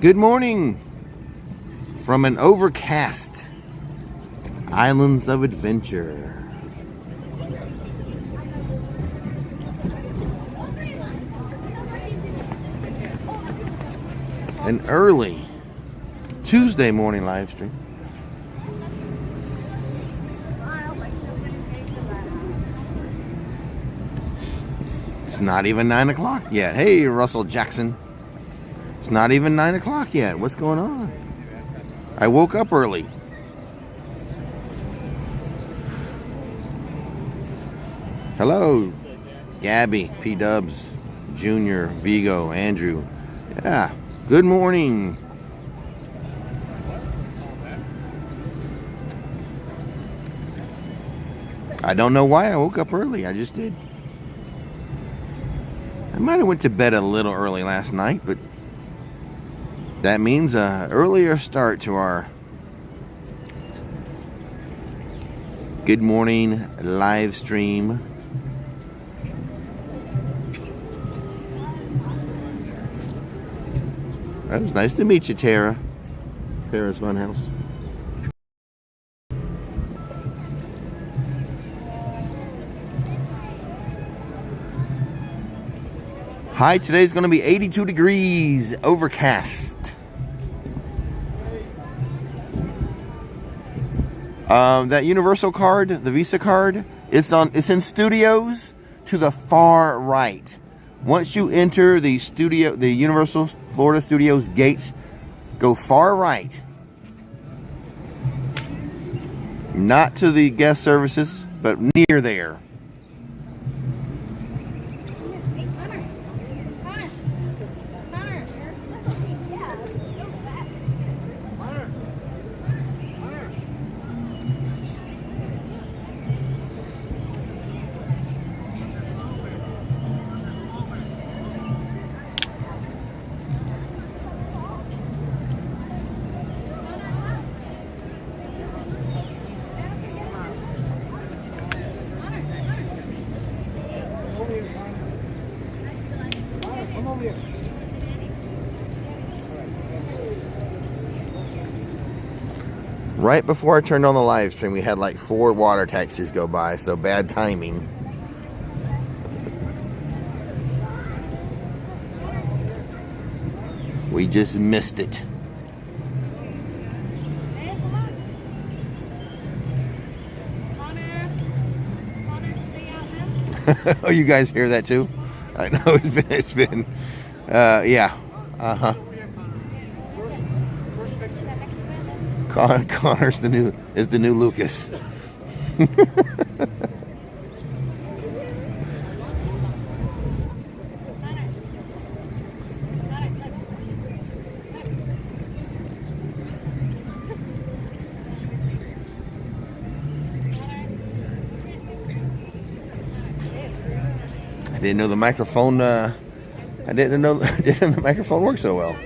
Good morning from an overcast Islands of Adventure. An early Tuesday morning live stream. It's not even 9 o'clock yet. Hey, Russell Jackson. It's not even 9 o'clock yet. What's going on? I woke up early. Hello, Gabby, P-Dubs, Junior, Vigo, Andrew. Yeah, good morning. I don't know why I woke up early. I just did. I might have went to bed a little early last night, but that means an earlier start to our good morning live stream. It was nice to meet you, Tara. Tara's Funhouse. High today's going to be 82 degrees, overcast. That Universal card, the Visa card, it's in studios to the far right. Once you enter the Universal Florida Studios gates, go far right. Not to the guest services, but near there. Right before I turned on the live stream, we had like 4 water taxis go by, so bad timing. We just missed it. Oh, you guys hear that too? I know it's been yeah. Uh-huh. Connor's the new Lucas. I didn't know the microphone. I didn't know the microphone worked so well.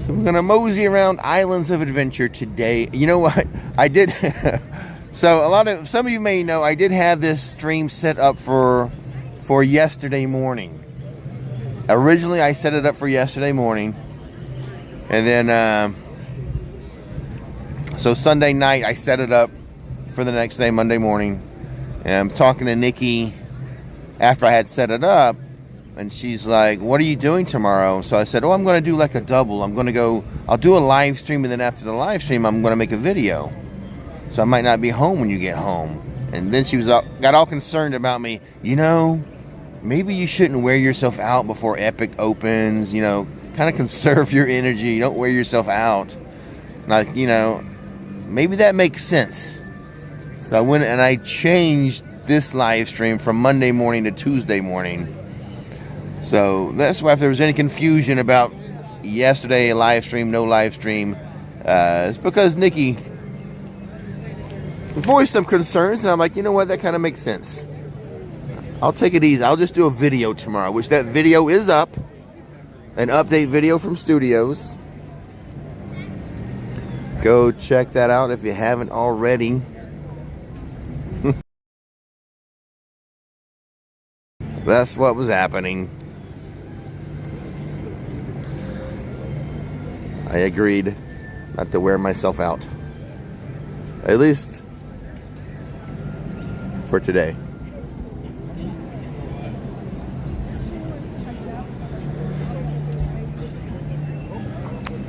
So we're gonna mosey around Islands of Adventure today. You know what? I did. So some of you may know I did have this stream set up for yesterday morning. Originally, I set it up for yesterday morning, and then so Sunday night I set it up for the next day, Monday morning. And I'm talking to Nikki after I had set it up. And she's like, what are you doing tomorrow? So I said, oh, I'm going to do like a double. I'll do a live stream, and then after the live stream, I'm going to make a video. So I might not be home when you get home. And then she got all concerned about me. You know, maybe you shouldn't wear yourself out before Epic opens. You know, kind of conserve your energy. Don't wear yourself out. Like, you know, maybe that makes sense. So I went and I changed this live stream from Monday morning to Tuesday morning. So that's why if there was any confusion about yesterday, live stream, no live stream, it's because Nikki voiced some concerns, and I'm like, you know what, that kind of makes sense. I'll take it easy. I'll just do a video tomorrow, which that video is up. An update video from Studios. Go check that out if you haven't already. That's what was happening. I agreed not to wear myself out. At least for today.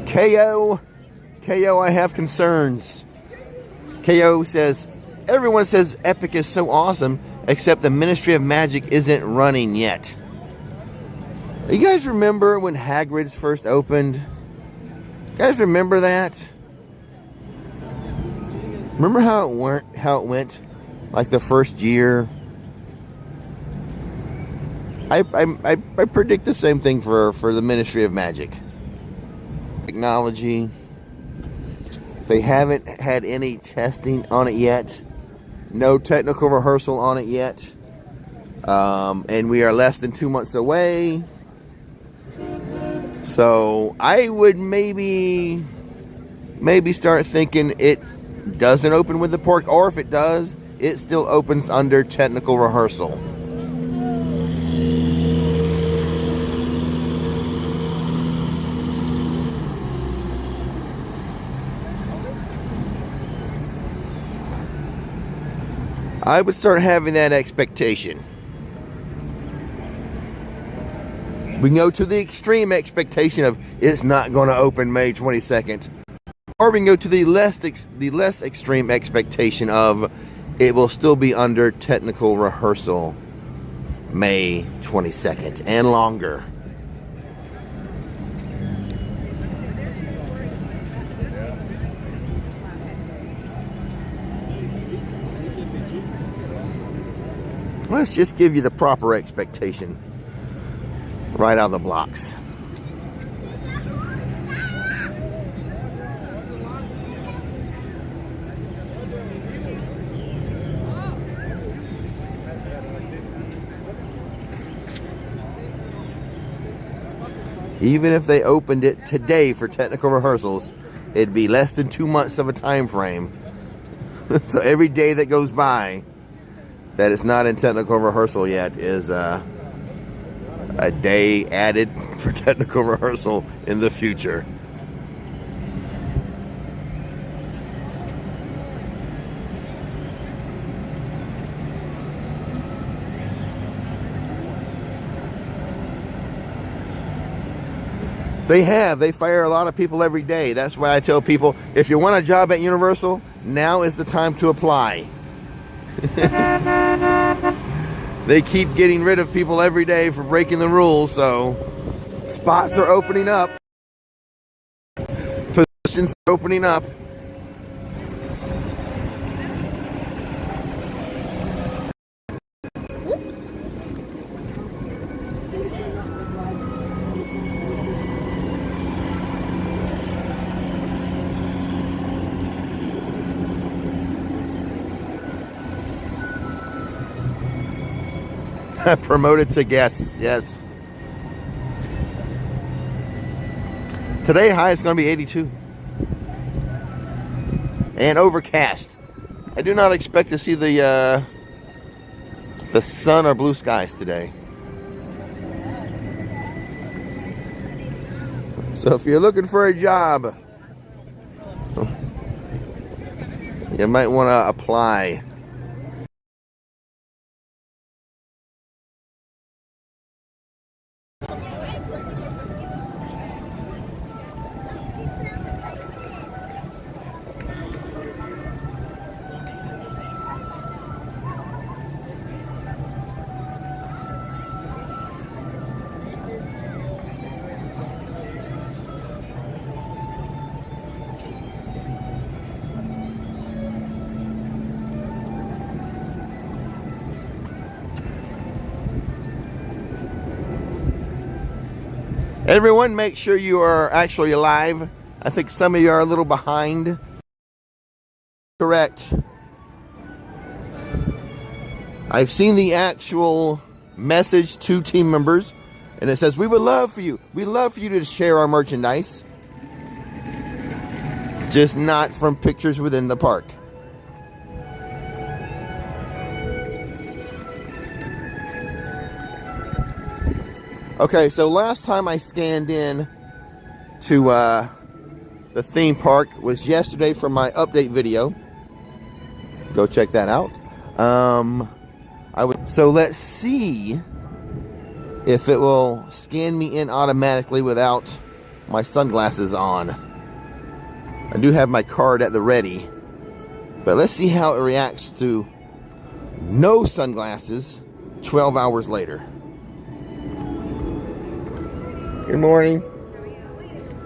KO, I have concerns. KO says, everyone says Epic is so awesome, except the Ministry of Magic isn't running yet. You guys remember when Hagrid's first opened? You guys remember that? Remember how it went? Like the first year? I predict the same thing for the Ministry of Magic. Technology. They haven't had any testing on it yet. No technical rehearsal on it yet. And we are less than 2 months away. So I would maybe start thinking it doesn't open with the pork, or if it does, it still opens under technical rehearsal. I would start having that expectation. We can go to the extreme expectation of it's not going to open May 22nd. Or we can go to the less extreme expectation of it will still be under technical rehearsal May 22nd and longer. Let's just give you the proper expectation right out of the blocks. Even if they opened it today for technical rehearsals, it'd be less than 2 months of a time frame. So every day that goes by that it's not in technical rehearsal yet is a day added for technical rehearsal in the future. They fire a lot of people every day. That's why I tell people, if you want a job at Universal, now is the time to apply. They keep getting rid of people every day for breaking the rules, so spots are opening up. Positions are opening up. Promoted to guests, yes. Today high is going to be 82. And overcast. I do not expect to see the sun or blue skies today. So if you're looking for a job, you might want to apply. Everyone, make sure you are actually live. I think some of you are a little behind. Correct. I've seen the actual message to team members, and it says, we would love for you. We'd love for you to share our merchandise. Just not from pictures within the park. Okay, so last time I scanned in to the theme park was yesterday for my update video. Go check that out. So let's see if it will scan me in automatically without my sunglasses on. I do have my card at the ready, but let's see how it reacts to no sunglasses 12 hours later. Good morning.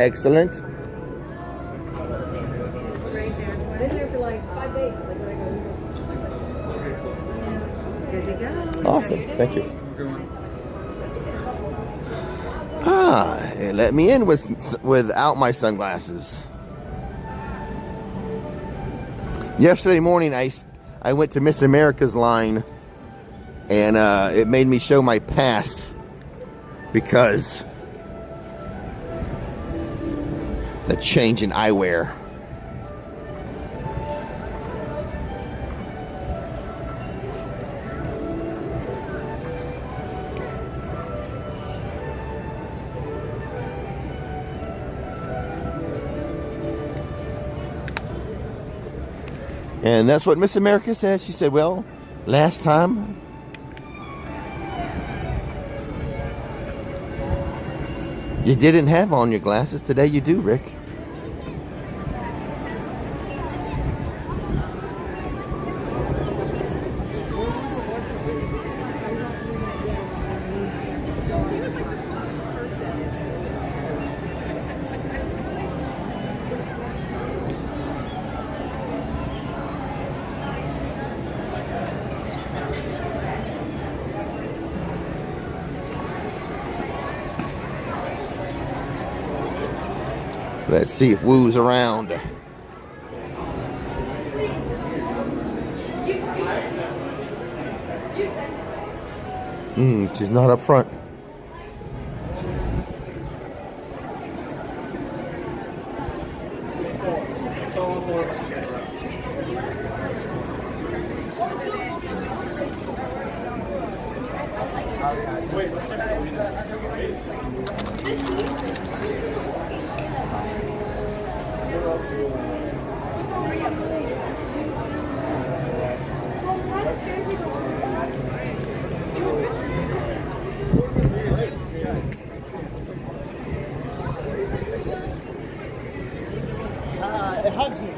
Excellent. Been there for like 5 days. Good to go. Awesome. Thank you. It let me in without my sunglasses. Yesterday morning, I went to Miss America's line, and it made me show my pass because the change in eyewear. And that's what Miss America said. She said, well, last time you didn't have on your glasses. Today you do, Rick. Let's see if Woo's around. She's not up front. It hugs me.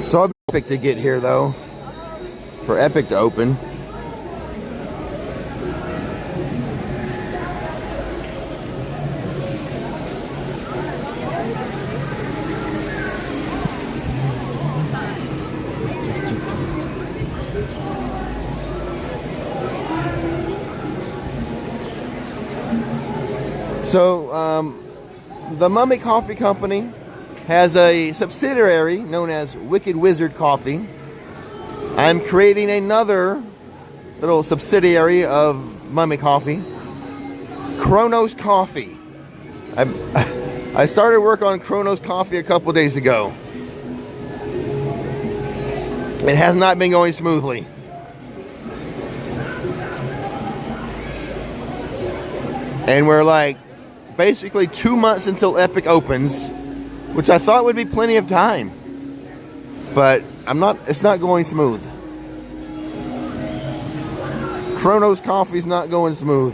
So I'll be Epic to get here though, for Epic to open. So the Mummy Coffee Company has a subsidiary known as Wicked Wizard Coffee. I'm creating another little subsidiary of Mummy Coffee, Kronos Coffee. I started work on Kronos Coffee a couple days ago. It has not been going smoothly. And we're like basically 2 months until Epic opens, which I thought would be plenty of time, but it's not going smooth. Kronos coffee's not going smooth.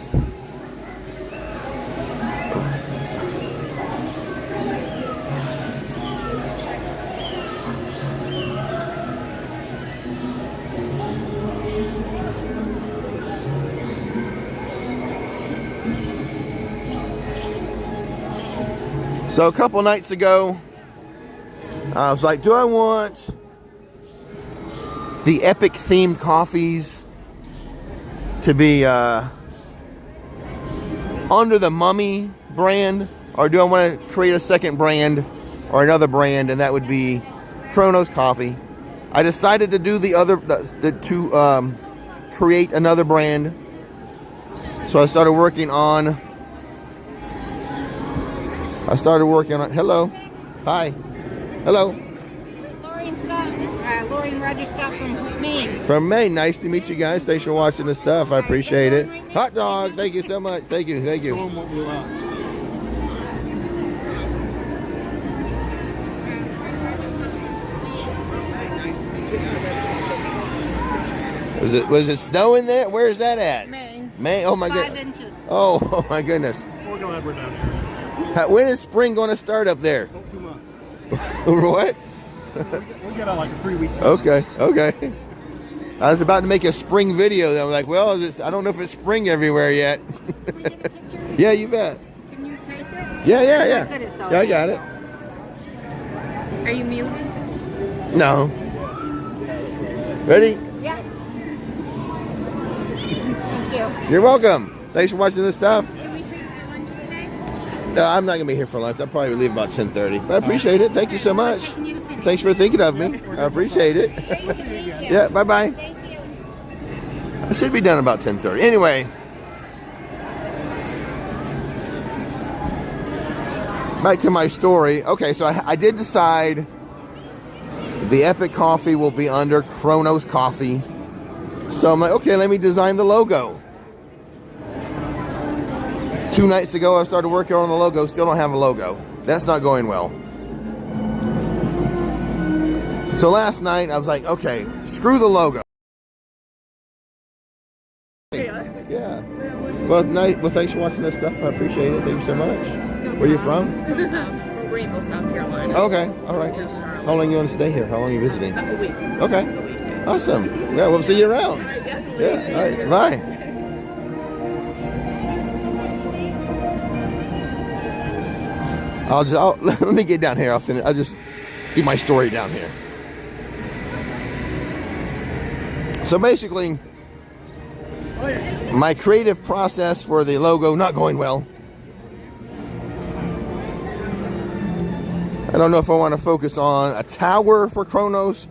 So a couple nights ago, I was like, do I want the epic themed coffees to be under the Mummy brand, or do I want to create a second brand or another brand, and that would be Kronos Coffee? I decided to do to create another brand. So I started working on hello, hi, hello. Lori and Roger Scott from Maine. From Maine, nice to meet you guys. Thanks for watching the stuff. I appreciate it. Hot dog, thank you so much. Thank you, thank you. Was it snowing there? Where is that at? Maine. Maine. Oh my 5 goodness. inches. Oh my goodness. We're glad we're down here. When is spring going to start up there? 2 months. What? We'll get out like 3 weeks. Okay, okay. I was about to make a spring video. I'm like, well, I don't know if it's spring everywhere yet. Yeah, you bet. Can you take it? Yeah. Look at it, so Yeah, I got it. Are you muted? No. Ready? Yeah. Thank you. You're welcome. Thanks for watching this stuff. Can we treat for lunch today? I'm not going to be here for lunch. I'll probably leave about 10:30. But I appreciate it. Thank you so much. Taking you to finish. Thanks for thinking of me. I appreciate it. Thank you. Yeah, bye-bye. Thank you. I should be done about 10:30. Anyway. Back to my story. Okay, so I did decide the Epic Coffee will be under Kronos Coffee. So I'm like, okay, let me design the logo. 2 nights ago, I started working on the logo. Still don't have a logo. That's not going well. So last night, I was like, okay, screw the logo. Yeah. Well, thanks for watching this stuff. I appreciate it. Thank you so much. Where are you from? From Greenville, South Carolina. Okay, all right. How long you want to stay here? How long are you visiting? A week. Okay, awesome. Yeah, we'll see you around. Yeah, all right, bye. Let me get down here. I'll just do my story down here. So basically, my creative process for the logo not going well. I don't know if I want to focus on a tower for Kronos,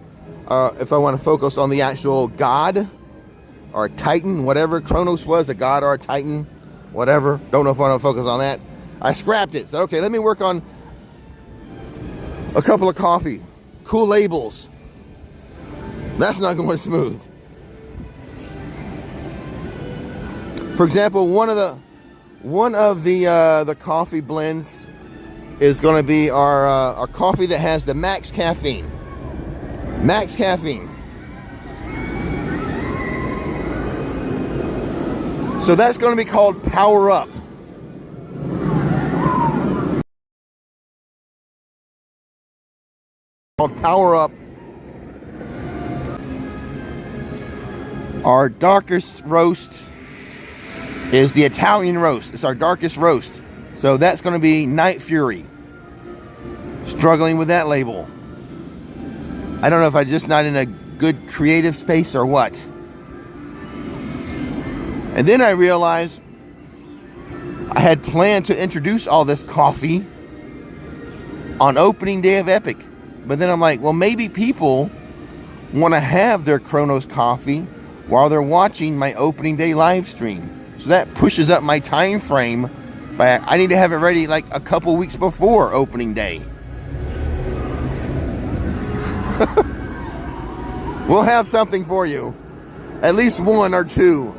or if I want to focus on the actual god or titan, whatever Kronos was, a god or a titan, whatever. Don't know if I want to focus on that. I scrapped it. So, okay, let me work on a couple of coffee. Cool labels. That's not going smooth. For example, one of the coffee blends is going to be our coffee that has the max caffeine. Max caffeine. So that's going to be called Power Up. Called Power Up. Our darkest roast is the Italian roast. It's our darkest roast. So that's going to be Night Fury. Struggling with that label. I don't know if I'm just not in a good creative space or what. And then I realized I had planned to introduce all this coffee on opening day of Epic. But then I'm like, well, maybe people want to have their Kronos coffee while they're watching my opening day live stream. So that pushes up my time frame. But I need to have it ready like a couple weeks before opening day. We'll have something for you. At least 1 or 2.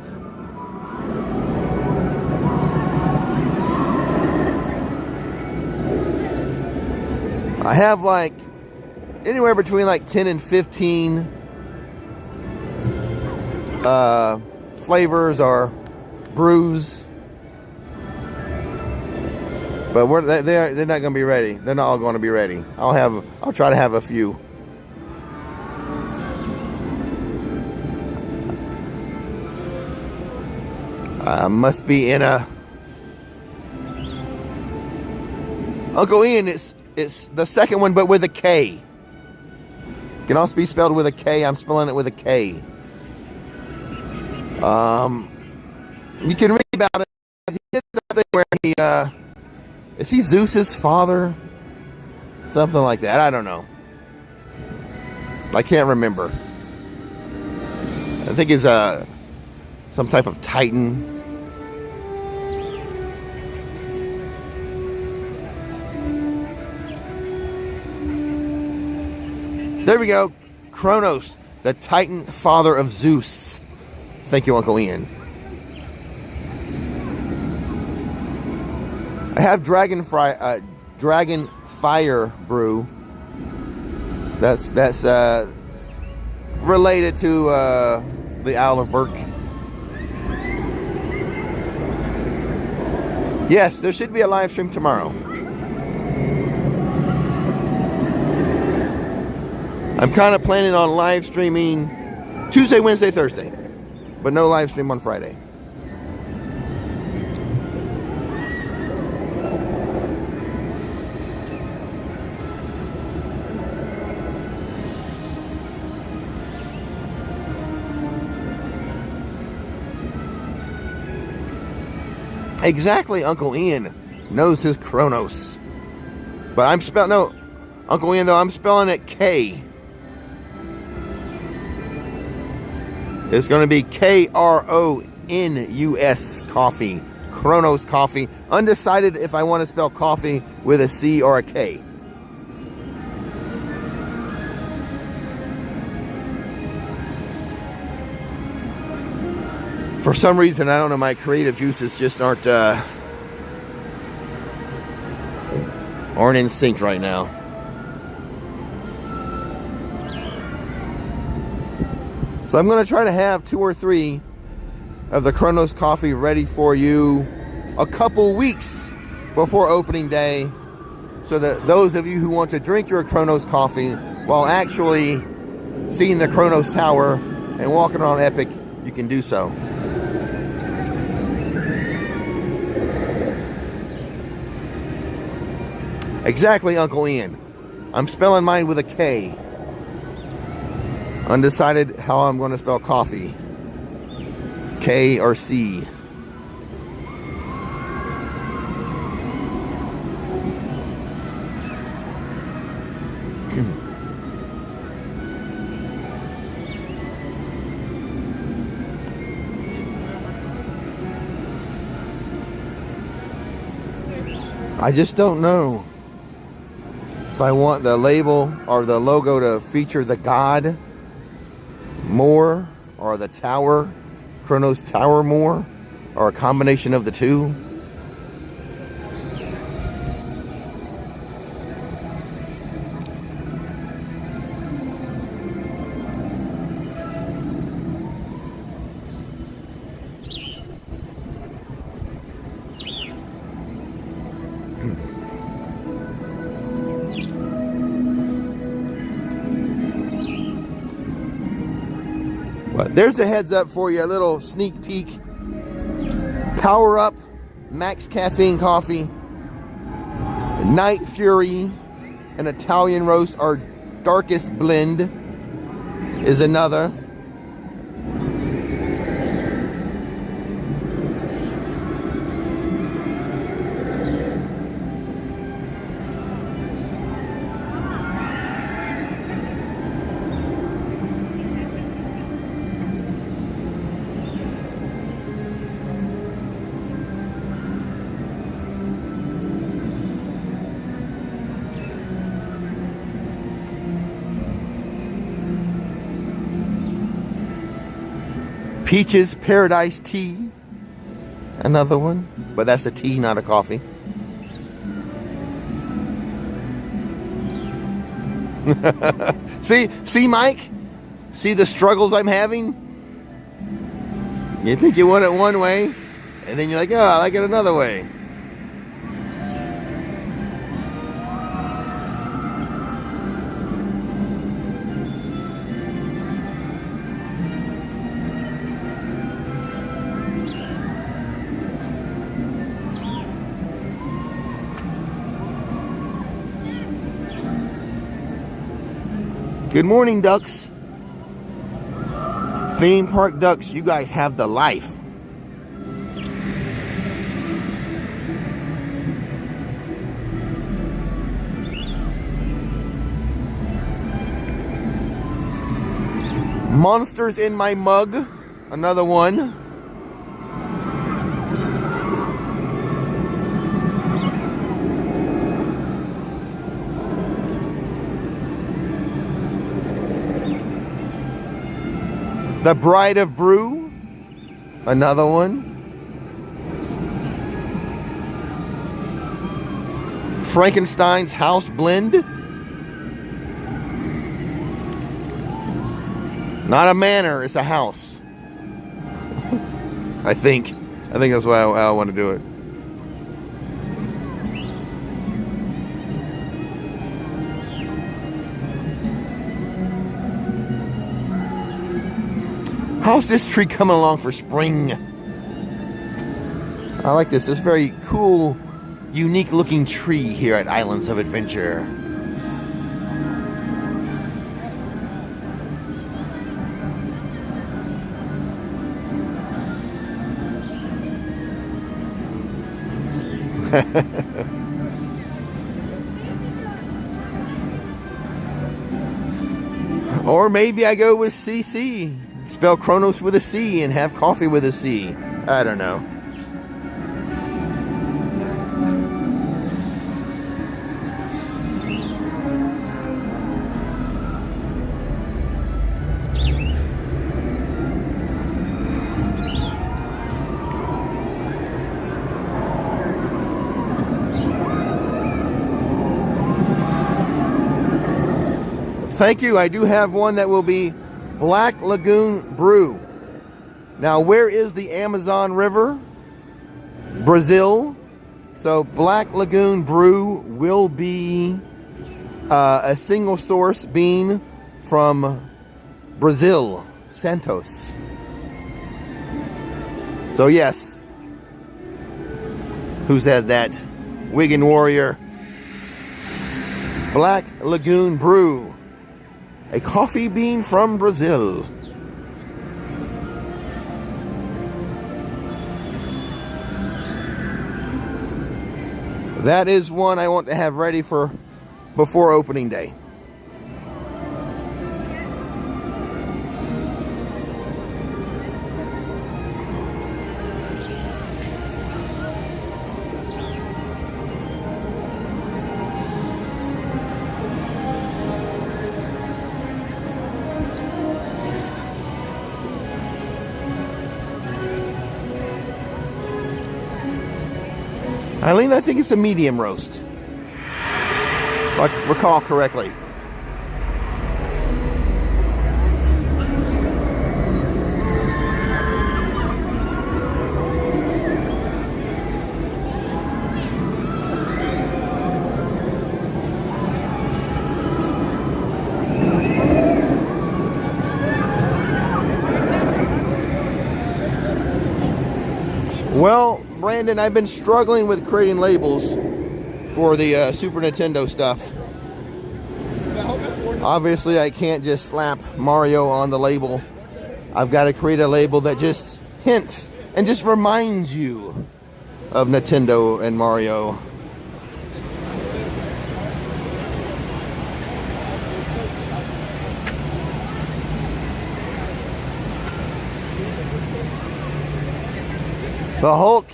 I have like anywhere between like 10 and 15 flavors or brews. But they're not going to be ready. They're not all going to be ready. I'll try to have a few. Must be in a Uncle Ian. It's the second one, but with a K. Can also be spelled with a K. I'm spelling it with a K. You can read about it. He did something where he is he Zeus's father? Something like that. I don't know. I can't remember. I think he's some type of Titan. There we go. Kronos, the Titan father of Zeus. Thank you, Uncle Ian. I have Dragon Fire brew. That's related to the Isle of Berk. Yes, there should be a live stream tomorrow. I'm kind of planning on live streaming Tuesday, Wednesday, Thursday, but no live stream on Friday. Exactly, Uncle Ian knows his Kronos. But Uncle Ian, though, I'm spelling it K. It's going to be K-R-O-N-U-S coffee. Kronos coffee. Undecided if I want to spell coffee with a C or a K. For some reason, I don't know, my creative juices just aren't in sync right now. So I'm going to try to have 2 or 3 of the Kronos coffee ready for you a couple weeks before opening day, so that those of you who want to drink your Kronos coffee while actually seeing the Kronos Tower and walking around Epic, you can do so. Exactly, Uncle Ian. I'm spelling mine with a K. Undecided how I'm going to spell coffee. K or C. I just don't know if I want the label or the logo to feature the god more, or the tower, Kronos Tower more, or a combination of the two. But there's a heads up for you, a little sneak peek. Power Up Max Caffeine Coffee, Night Fury, an Italian roast, our darkest blend is another. Peaches Paradise Tea, another one, but that's a tea, not a coffee. See, Mike? See the struggles I'm having? You think you want it one way, and then you're like, oh, I like it another way. Good morning, ducks. Theme park ducks, you guys have the life. Monsters in my mug, another one. The Bride of Brew, another one. Frankenstein's House Blend. Not a manor, it's a house. I think that's why I want to do it. How's this tree coming along for spring? I like this. This very cool, unique looking tree here at Islands of Adventure. Or maybe I go with CC. Spell Kronos with a C and have coffee with a C. I don't know. Thank you. I do have one that will be Black Lagoon Brew. Now, where is the Amazon River? Brazil. So Black Lagoon Brew will be a single source bean from Brazil, Santos. So yes. Who says that? Wigan Warrior. Black Lagoon Brew. A coffee bean from Brazil. That is one I want to have ready for before opening day. Eileen, I think it's a medium roast, if I recall correctly. Well, Brandon, I've been struggling with creating labels for the Super Nintendo stuff. Obviously, I can't just slap Mario on the label. I've got to create a label that just hints and just reminds you of Nintendo and Mario. The Hulk.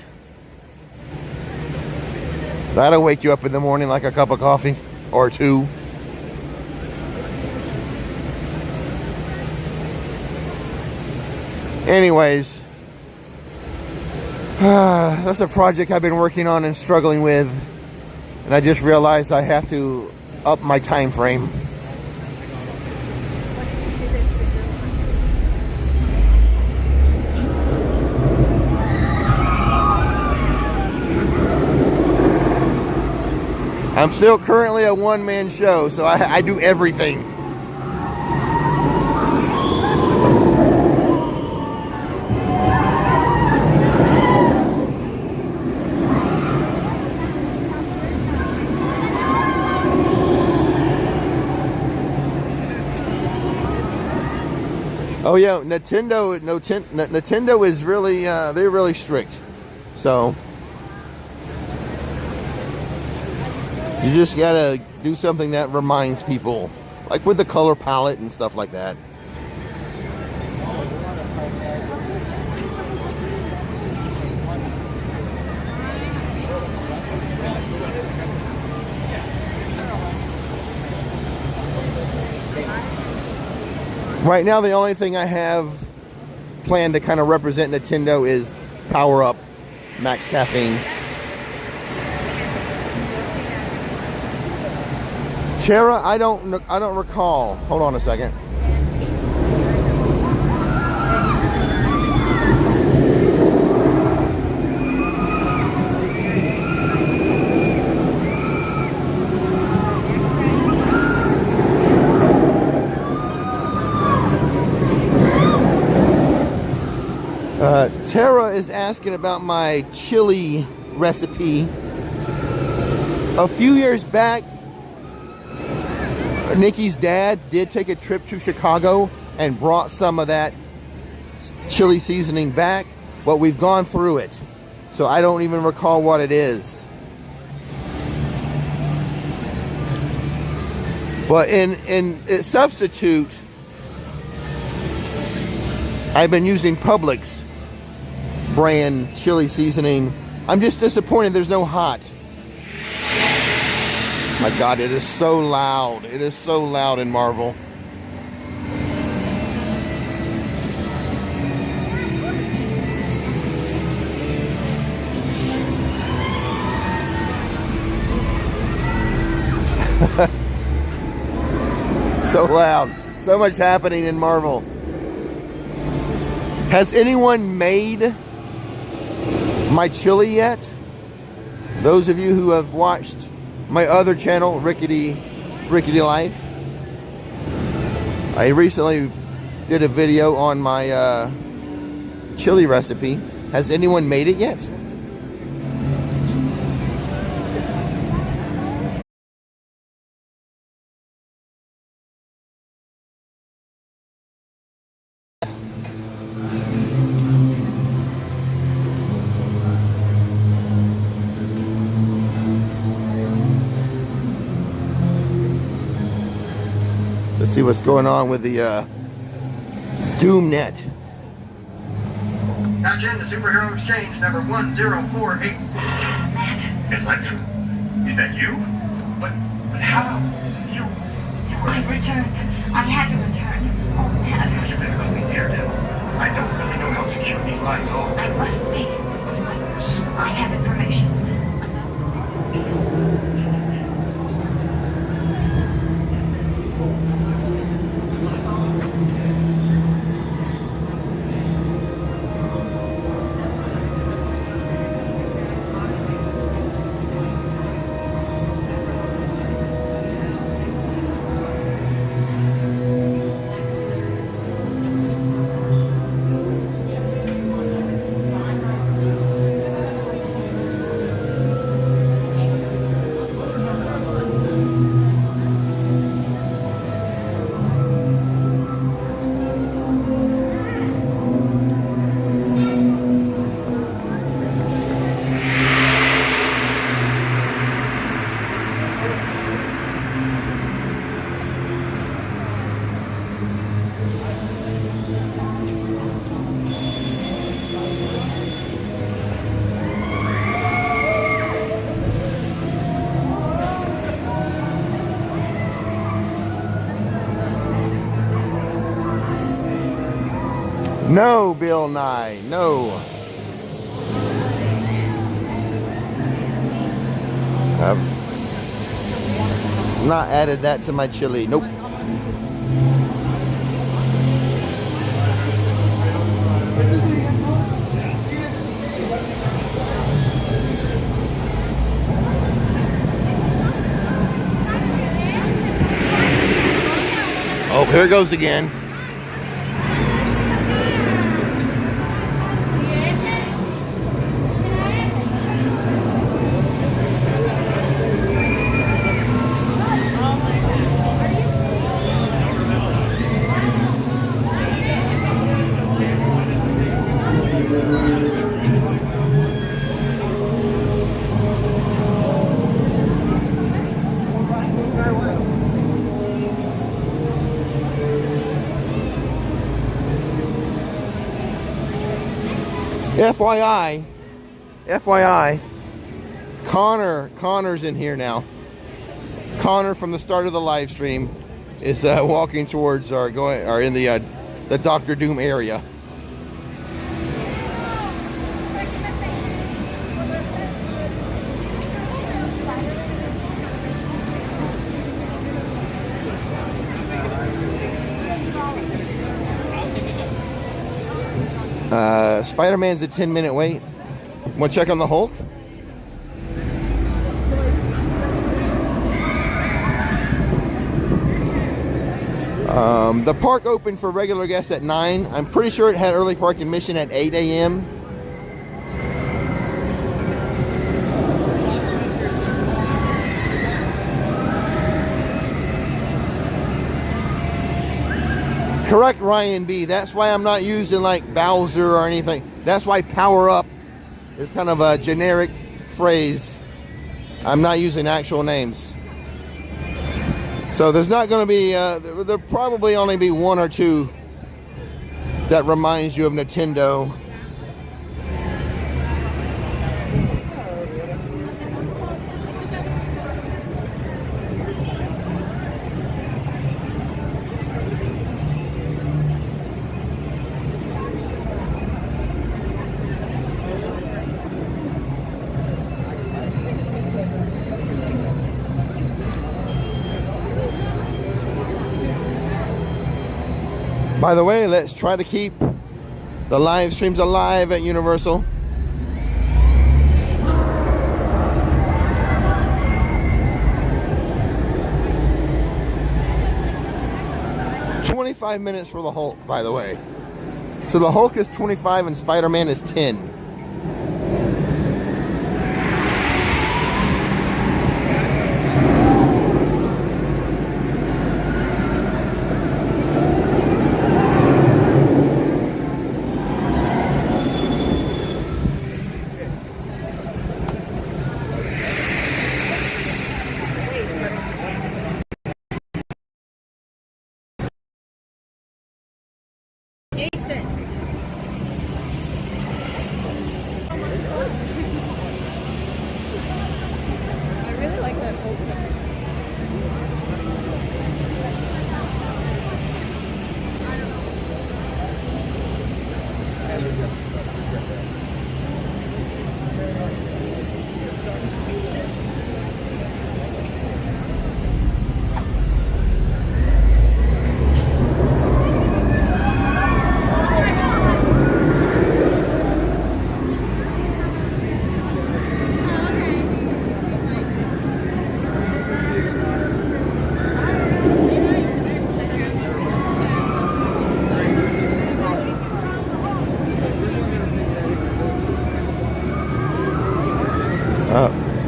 That'll wake you up in the morning like a cup of coffee or two. Anyways, that's a project I've been working on and struggling with, and I just realized I have to up my time frame. I'm still currently a one-man show, so I do everything. Oh yeah, Nintendo is really, they're really strict. So you just gotta do something that reminds people, like with the color palette and stuff like that. Right now, the only thing I have planned to kind of represent Nintendo is Power Up Max Caffeine. Tara, I don't recall. Hold on a second. Tara is asking about my chili recipe. A few years back, Nikki's dad did take a trip to Chicago and brought some of that chili seasoning back, but we've gone through it, so I don't even recall what it is. But in its substitute, I've been using Publix brand chili seasoning. I'm just disappointed there's no hot. My God, it is so loud. It is so loud in Marvel. So loud. So much happening in Marvel. Has anyone made my chili yet? Those of you who have watched my other channel, Rickety Life, I recently did a video on my chili recipe. Has anyone made it yet? Let's see what's going on with the DoomNet. Gotcha, the superhero exchange number 1048. Matt. Electra? Is that you? But how? You were... I returned. I had to return. Oh, Matt. You better call me Daredevil. I don't really know how secure these lines are. I must see. Of course. I have information. No, Bill Nye, no. I've not added that to my chili, nope. Oh, here it goes again. FYI, Connor's in here now. Connor from the start of the live stream is walking towards or in the Doctor Doom area. Spider-Man's a 10-minute wait. Want to check on the Hulk? The park opened for regular guests at 9. I'm pretty sure it had early park admission at 8 a.m. Correct, Ryan B. That's why I'm not using like Bowser or anything. That's why Power Up is kind of a generic phrase. I'm not using actual names. So there's not going to be, there'll probably only be one or two that reminds you of Nintendo. By the way, let's try to keep the live streams alive at Universal. $25 minutes for the Hulk, by the way. So the Hulk is 25 and Spider-Man is 10.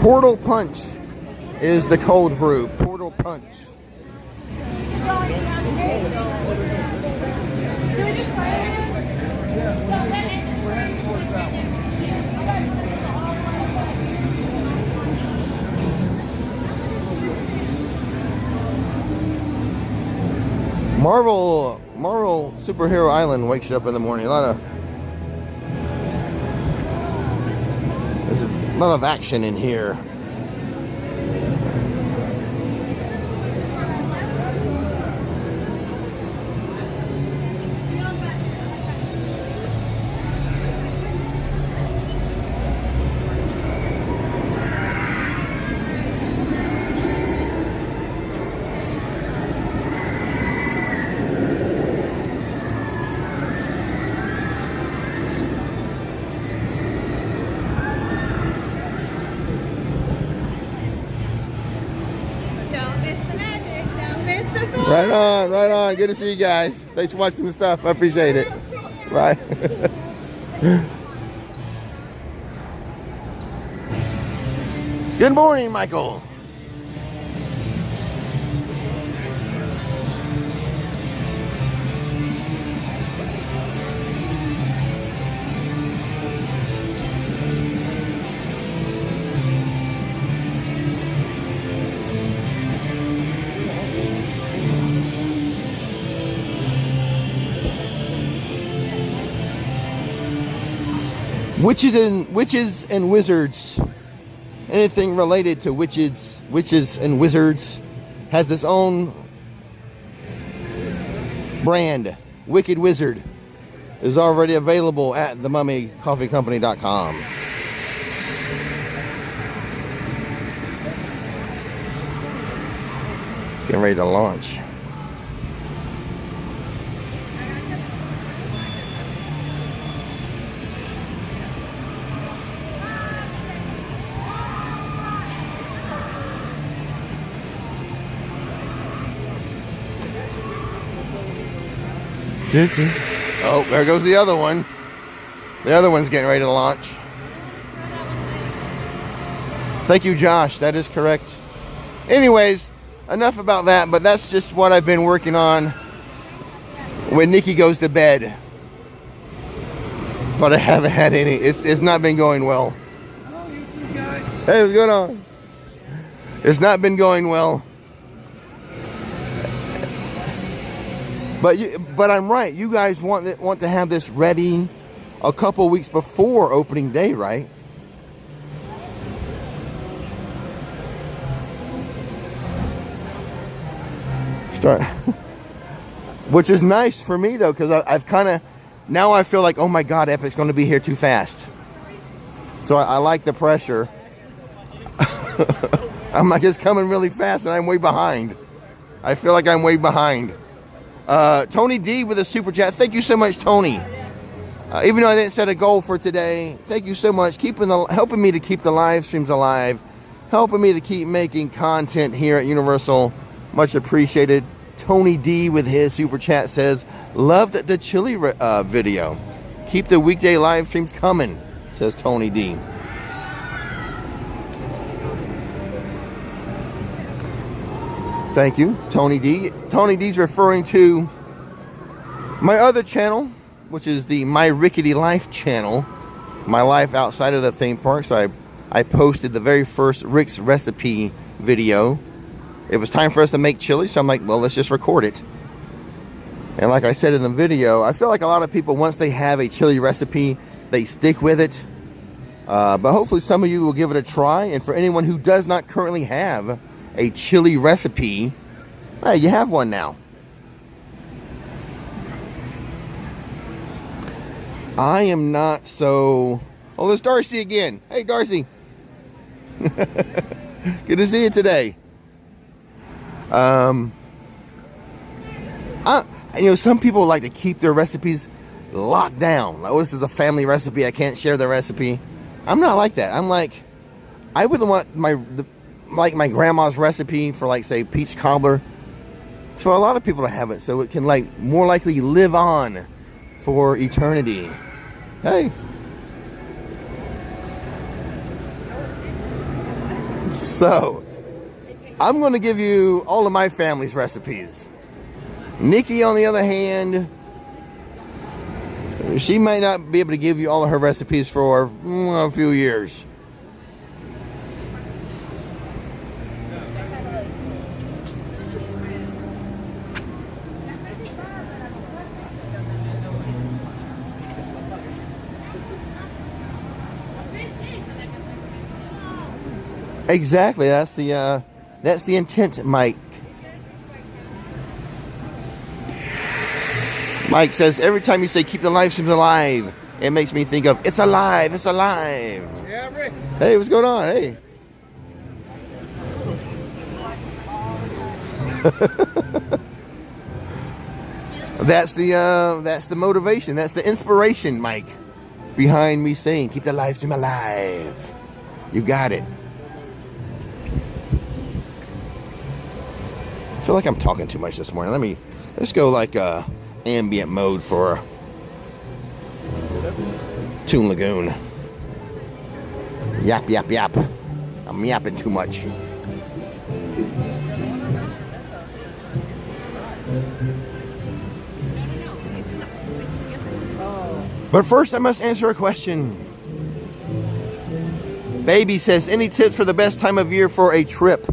Portal Punch is the cold brew. Portal Punch. Marvel Superhero Island wakes you up in the morning. There's a lot of action in here. Right on, right on. Good to see you guys. Thanks for watching the stuff. I appreciate it. Bye. Good morning, Michael. Witches and wizards. Anything related to witches and wizards has its own brand. Wicked Wizard is already available at themummycoffeecompany.com. Getting ready to launch. Oh, there goes the other one. The other one's getting ready to launch. Thank you, Josh. That is correct. Anyways, enough about that, but that's just what I've been working on when Nikki goes to bed. But I haven't had any. It's not been going well. Hey, what's going on? It's not been going well. But I'm right. You guys want to have this ready a couple weeks before opening day, right? Start. Which is nice for me though, because I've kind of now I feel like, oh my God, Epic's going to be here too fast. So I like the pressure. I'm like, it's coming really fast, and I'm way behind. I feel like I'm way behind. Tony D with a super chat. Thank you so much, Tony. Even though I didn't set a goal for today, thank you so much. Helping me to keep the live streams alive, helping me to keep making content here at Universal. Much appreciated. Tony D with his super chat says, loved the chili video. Keep the weekday live streams coming, says Tony D. Thank you, Tony D. Tony D's referring to my other channel, which is the My Rickety Life channel. My life outside of the theme park. So I posted the very first Rix recipe video. It was time for us to make chili, so I'm like, well, let's just record it. And like I said in the video, I feel like a lot of people, once they have a chili recipe, they stick with it. But hopefully some of you will give it a try. And for anyone who does not currently have a chili recipe, hey, you have one now. I am not so... Oh, there's Darcy again. Hey, Darcy. Good to see you today. Some people like to keep their recipes locked down. Like, oh, this is a family recipe, I can't share the recipe. I'm not like that. I'm like, I wouldn't want my grandma's recipe for, like, say, peach cobbler. It's for a lot of people to have it, so it can, like, more likely live on for eternity. Hey. So, I'm going to give you all of my family's recipes. Nikki, on the other hand, she might not be able to give you all of her recipes for a few years. Exactly, that's the intent, Mike. Mike says, every time you say keep the live streams alive, it makes me think of it's alive, it's alive. Yeah, Rick. Hey, what's going on? Hey. That's the motivation, that's the inspiration, Mike, behind me saying keep the live stream alive. You got it. I feel like I'm talking too much this morning. Let's go like ambient mode for Toon Lagoon. Yap, yap, yap. I'm yapping too much. But first I must answer a question. Baby says, any tips for the best time of year for a trip?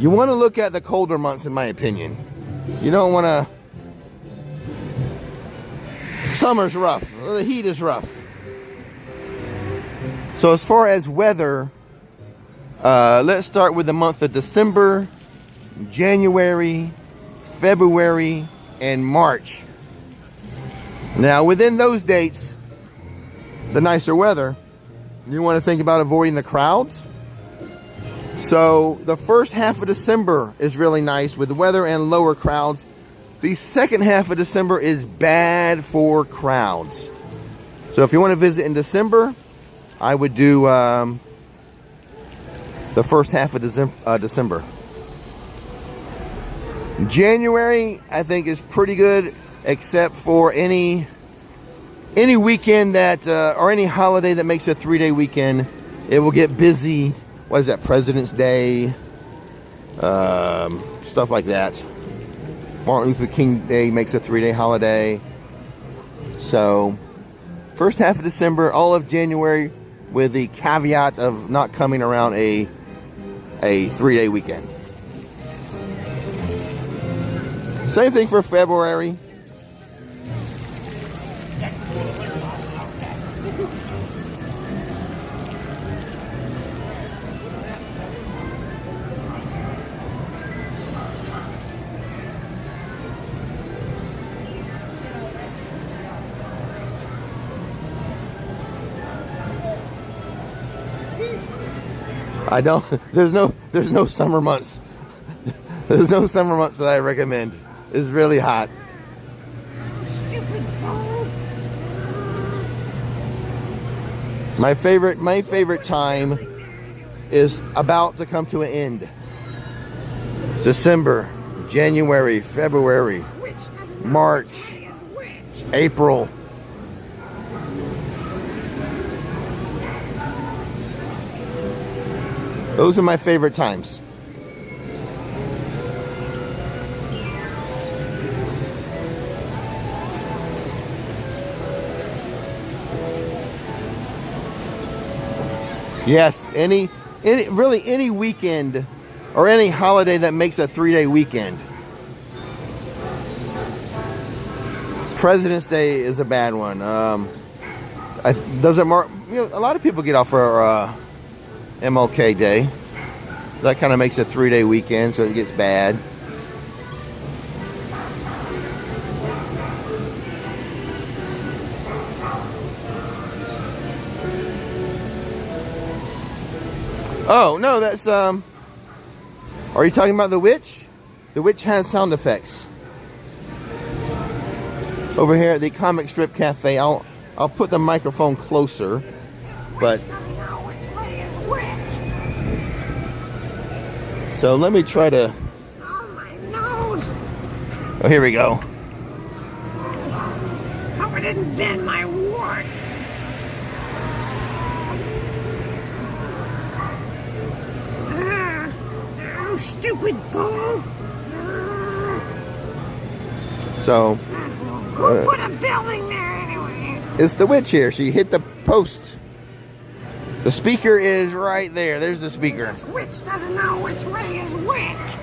You want to look at the colder months, in my opinion. You don't want to... Summer's rough. The heat is rough. So as far as weather, let's start with the month of December, January, February, and March. Now, within those dates, the nicer weather, you want to think about avoiding the crowds. So the first half of December is really nice with weather and lower crowds. The second half of December is bad for crowds. So if you want to visit in December, I would do the first half of December. January, I think, is pretty good, except for any weekend that or any holiday that makes a 3-day weekend. It will get busy. What is that? President's Day, stuff like that. Martin Luther King Day makes a 3-day holiday. So first half of December, all of January, with the caveat of not coming around a 3-day weekend. Same thing for February. I don't, there's no summer months. There's no summer months that I recommend. It's really hot. My favorite time is about to come to an end. December, January, February, March, April. Those are my favorite times. Yes, any weekend or any holiday that makes a 3-day weekend. President's Day is a bad one. Doesn't mark. A lot of people get off for MLK Day. That kind of makes a 3-day weekend, so it gets bad. Oh, no, that's, are you talking about The Witch? The Witch has sound effects. Over here at the Comic Strip Cafe, I'll put the microphone closer, but... So let me try to... Oh, my nose! Oh, here we go. Hope I didn't bend my wart. Oh, stupid bull! So... Who put a building there anyway? It's the witch here. She hit the post. The speaker is right there. There's the speaker. This witch doesn't know which way is which.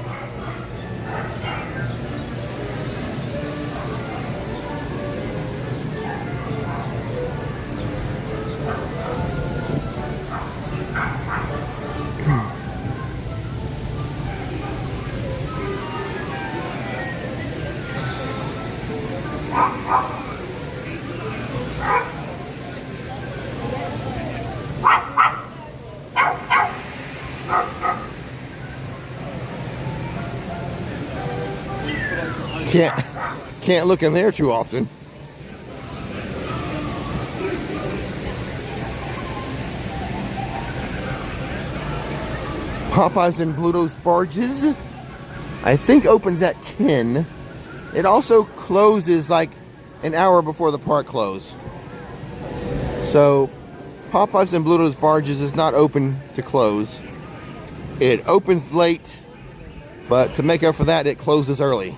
Can't look in there too often. Popeyes and Bluto's barges. I think opens at 10. It also closes like an hour before the park close. So Popeyes and Bluto's Barges is not open to close. It opens late, but to make up for that, it closes early.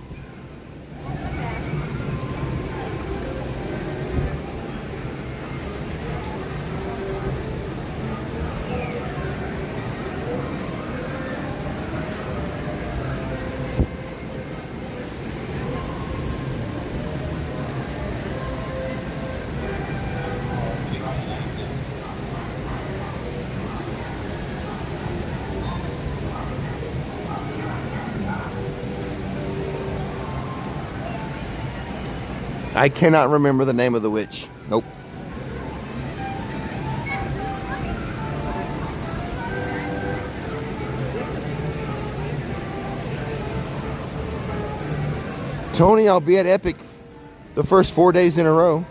I cannot remember the name of the witch. Nope. Tony, I'll be at Epic the first 4 days in a row.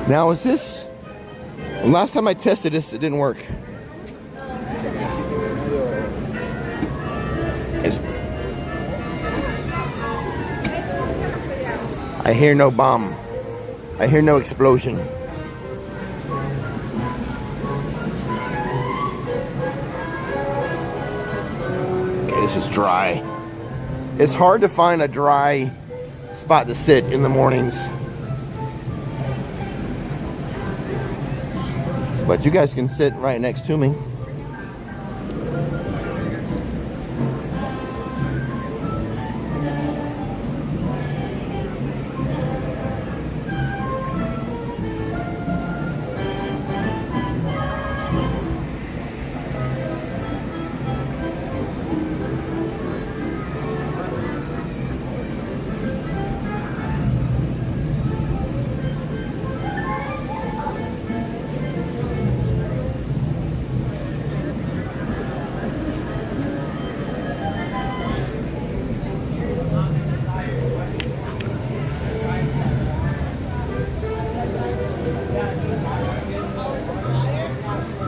Now is this... Last time I tested this, it didn't work. I hear no bomb. I hear no explosion. Okay, this is dry. It's hard to find a dry spot to sit in the mornings. But you guys can sit right next to me.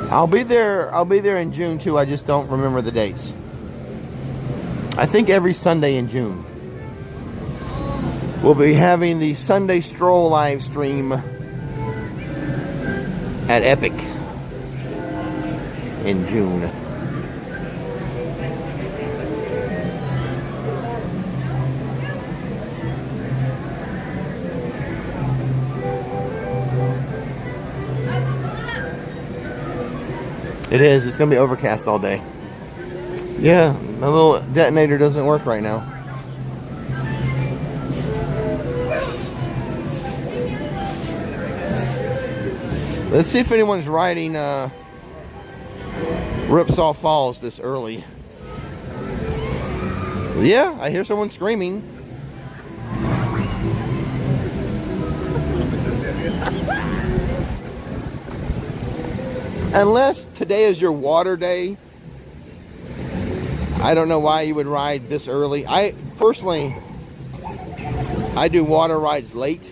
I'll be there in June too. I just don't remember the dates. I think every Sunday in June. We'll be having the Sunday Stroll live stream at Epic in June. It is. It's going to be overcast all day. Yeah, my little detonator doesn't work right now. Let's see if anyone's riding Ripsaw Falls this early. Yeah, I hear someone screaming. Unless today is your water day, I don't know why you would ride this early. I personally do water rides late.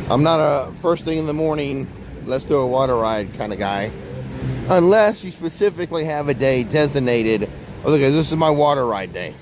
I'm not a first thing in the morning, let's do a water ride kind of guy. Unless you specifically have a day designated, okay, this is my water ride day.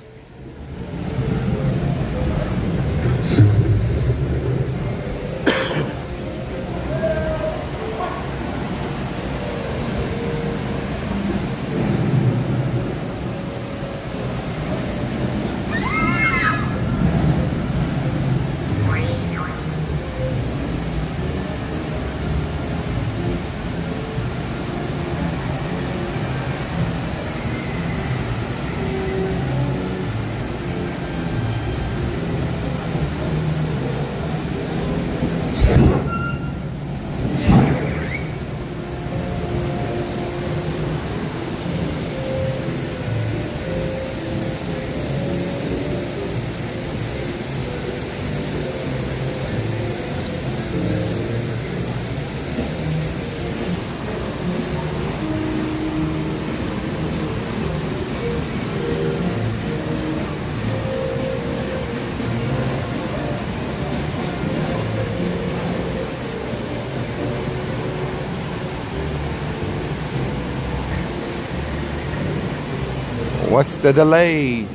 What's the delay?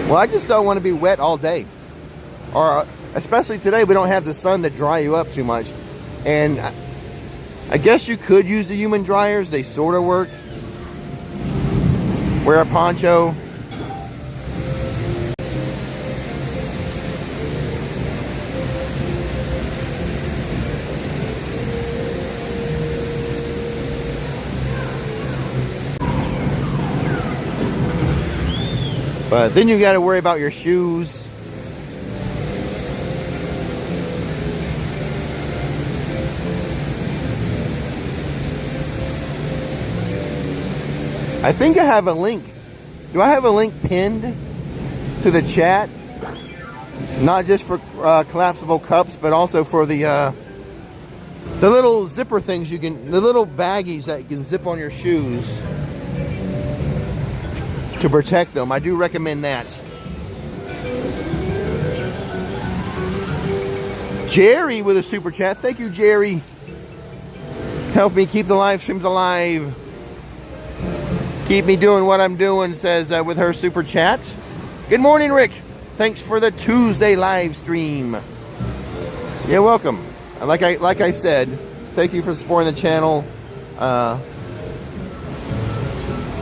Well, I just don't want to be wet all day. Or especially today, we don't have the sun to dry you up too much. And I guess you could use the human dryers. They sort of work. Wear a poncho. But then you got to worry about your shoes. I think I have a link. Do I have a link pinned to the chat? Not just for collapsible cups, but also for the little zipper things you can, the little baggies that you can zip on your shoes to protect them. I do recommend that. Jerry with a super chat. Thank you, Jerry. Help me keep the live streams alive. Keep me doing what I'm doing, says with her super chat. Good morning, Rick. Thanks for the Tuesday live stream. You're welcome. Like I said, thank you for supporting the channel and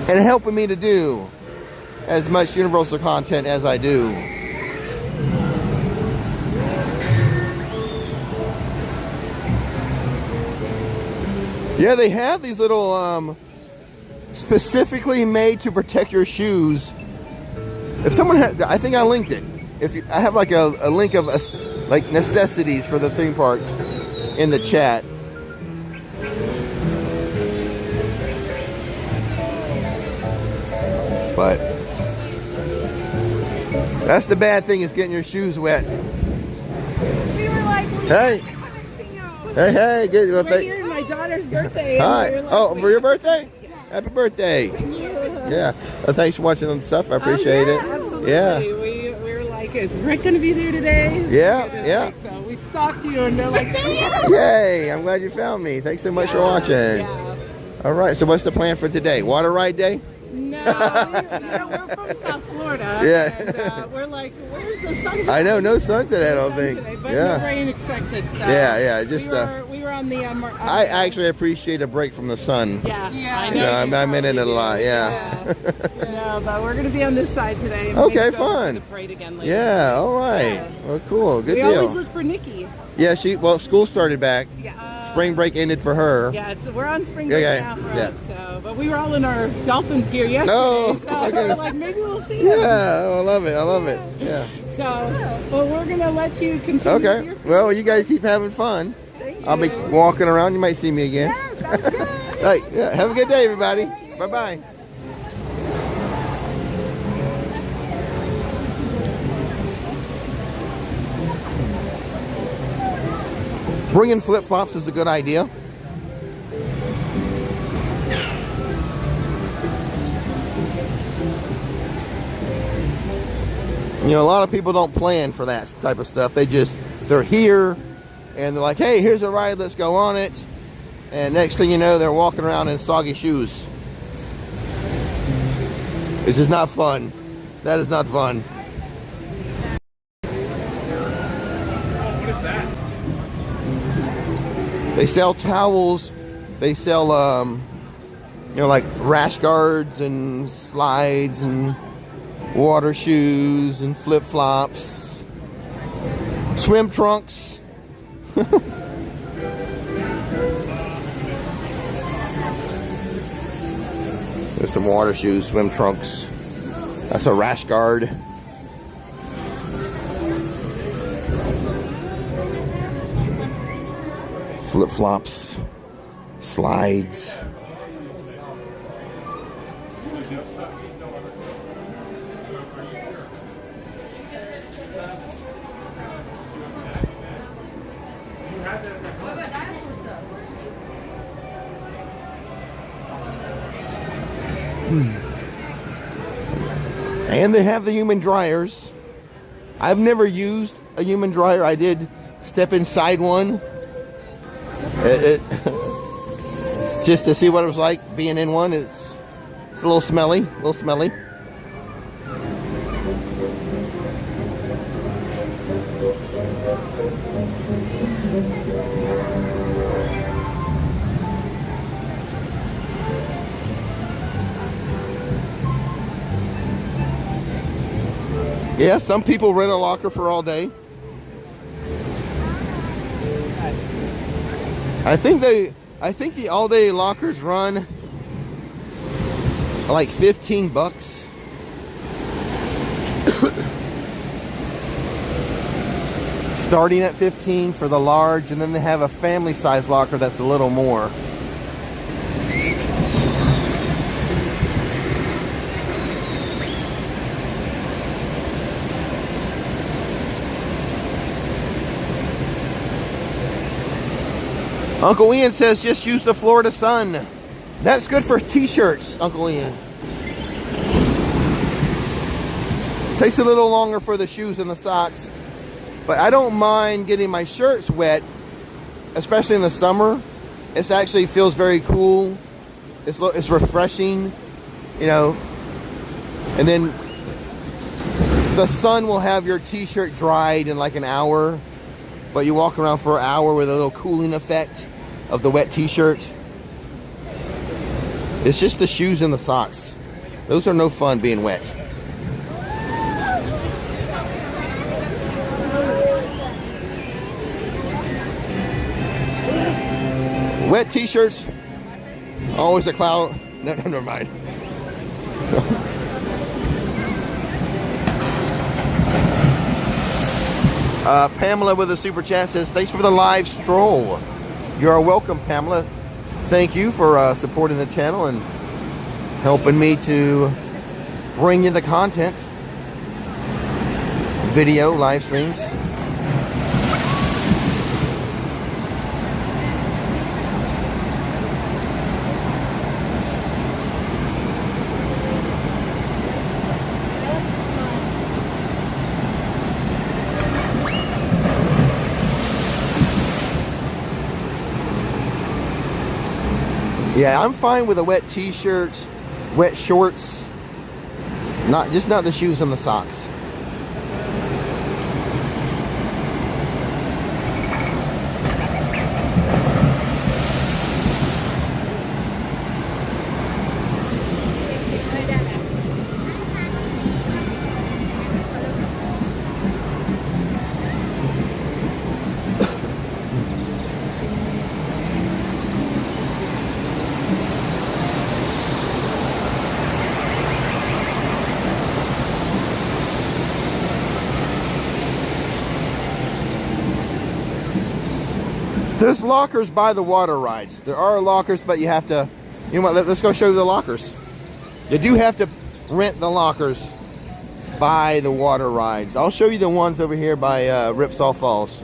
helping me to do as much universal content as I do. Yeah, they have these little specifically made to protect your shoes. If someone had, I think I linked it. I have like a link of like necessities for the theme park in the chat. But that's the bad thing, is getting your shoes wet. We were like, hey, good. Well, right here, my daughter's birthday. Hi. We were like, Oh, for your birthday? Happy birthday. Yeah. Well, thanks for watching the stuff. I appreciate it. Absolutely. Yeah. We were like, is Rick going to be there today? Yeah. Like, so we stalked you and they're like, there he is. Yay. I'm glad you found me. Thanks so much for watching. Yeah. All right. So what's the plan for today? Water ride day? No, we're from South Florida. Yeah. And we're like, where's the sunshine? I know, no sun today, I don't think. Today, but Yeah. no rain expected. So Yeah. Just we were on the. I actually appreciate a break from the sun. Yeah. I You know, I'm in it a lot. Yeah. No, but we're gonna be on this side today. Okay, Maybe go fun. to the parade again later. Yeah. All right. Yeah. Well, cool. Good we deal. always look for Nikki. Yeah. School started back. Yeah. Spring break ended for her. Yeah, we're on spring break Okay, now for yeah. us, so, but we were all in our Dolphins gear yesterday, No, so my we're goodness. like, maybe we'll see him. Yeah, I love it. Yeah. So, well, we're going to let you continue. Okay. Your Well, you guys keep having fun. Thank I'll be you. walking around. You might see me again. Yeah, sounds good. Hey, yeah, have a good day, everybody. Bye-bye. Bringing flip-flops is a good idea. You know, a lot of people don't plan for that type of stuff. They're here and they're like, hey, here's a ride, let's go on it. And next thing you know, they're walking around in soggy shoes. This is not fun. That is not fun. What is that? They sell towels. They sell, you know, like rash guards and slides and water shoes and flip-flops, swim trunks. There's some water shoes, swim trunks. That's a rash guard. Flip-flops, slides. And they have the human dryers. I've never used a human dryer. I did step inside one Just to see what it was like being in one. It's a little smelly, Yeah, some people rent a locker for all day. I think the all-day lockers run like $15. Starting at 15 for the large, and then they have a family size locker that's a little more. Uncle Ian says just use the Florida sun. That's good for t-shirts, Uncle Ian. Takes a little longer for the shoes and the socks, but I don't mind getting my shirts wet, especially in the summer. It actually feels very cool. It's refreshing, you know. And then the sun will have your t-shirt dried in like an hour, but you walk around for an hour with a little cooling effect of the wet t-shirt. It's just the shoes and the socks. Those are no fun being wet. Wet t-shirts, always a cloud. No, never mind. Pamela with a super chat says, thanks for the live stroll. You are welcome, Pamela. Thank you for supporting the channel and helping me to bring you the content. Video, live streams. Yeah, I'm fine with a wet t-shirt, wet shorts, not the shoes and the socks. There's lockers by the water rides. There are lockers, but you have to, you know what, let's go show you the lockers. You do have to rent the lockers by the water rides. I'll show you the ones over here by Ripsaw Falls.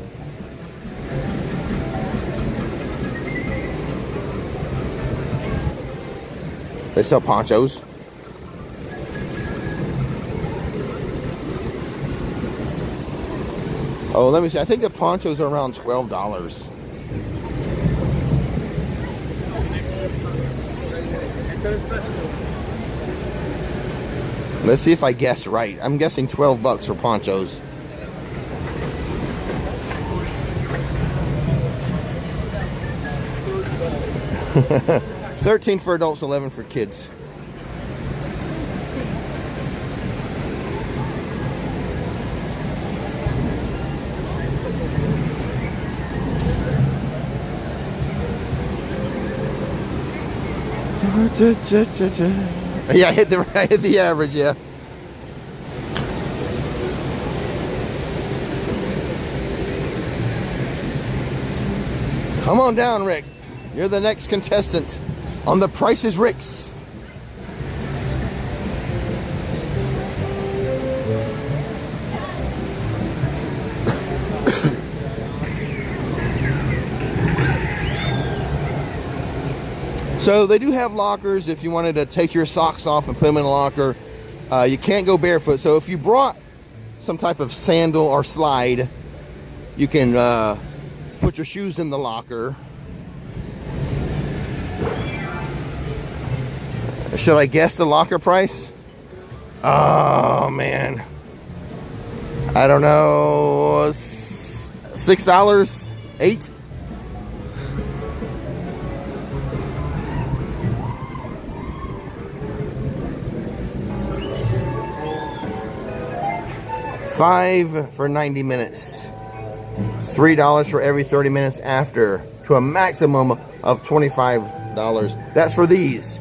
They sell ponchos. Oh, let me see. I think the ponchos are around $12. Let's see if I guess right. I'm guessing $12 for ponchos. $13 for adults, $11 for kids. Yeah, I hit the average, yeah. Come on down, Rick. You're the next contestant on The Price is Rix. So they do have lockers if you wanted to take your socks off and put them in a locker. You can't go barefoot. So if you brought some type of sandal or slide, you can put your shoes in the locker. Should I guess the locker price? Oh man, I don't know. $6, $8. $5 for 90 minutes. $3 for every 30 minutes after, to a maximum of $25. That's for these.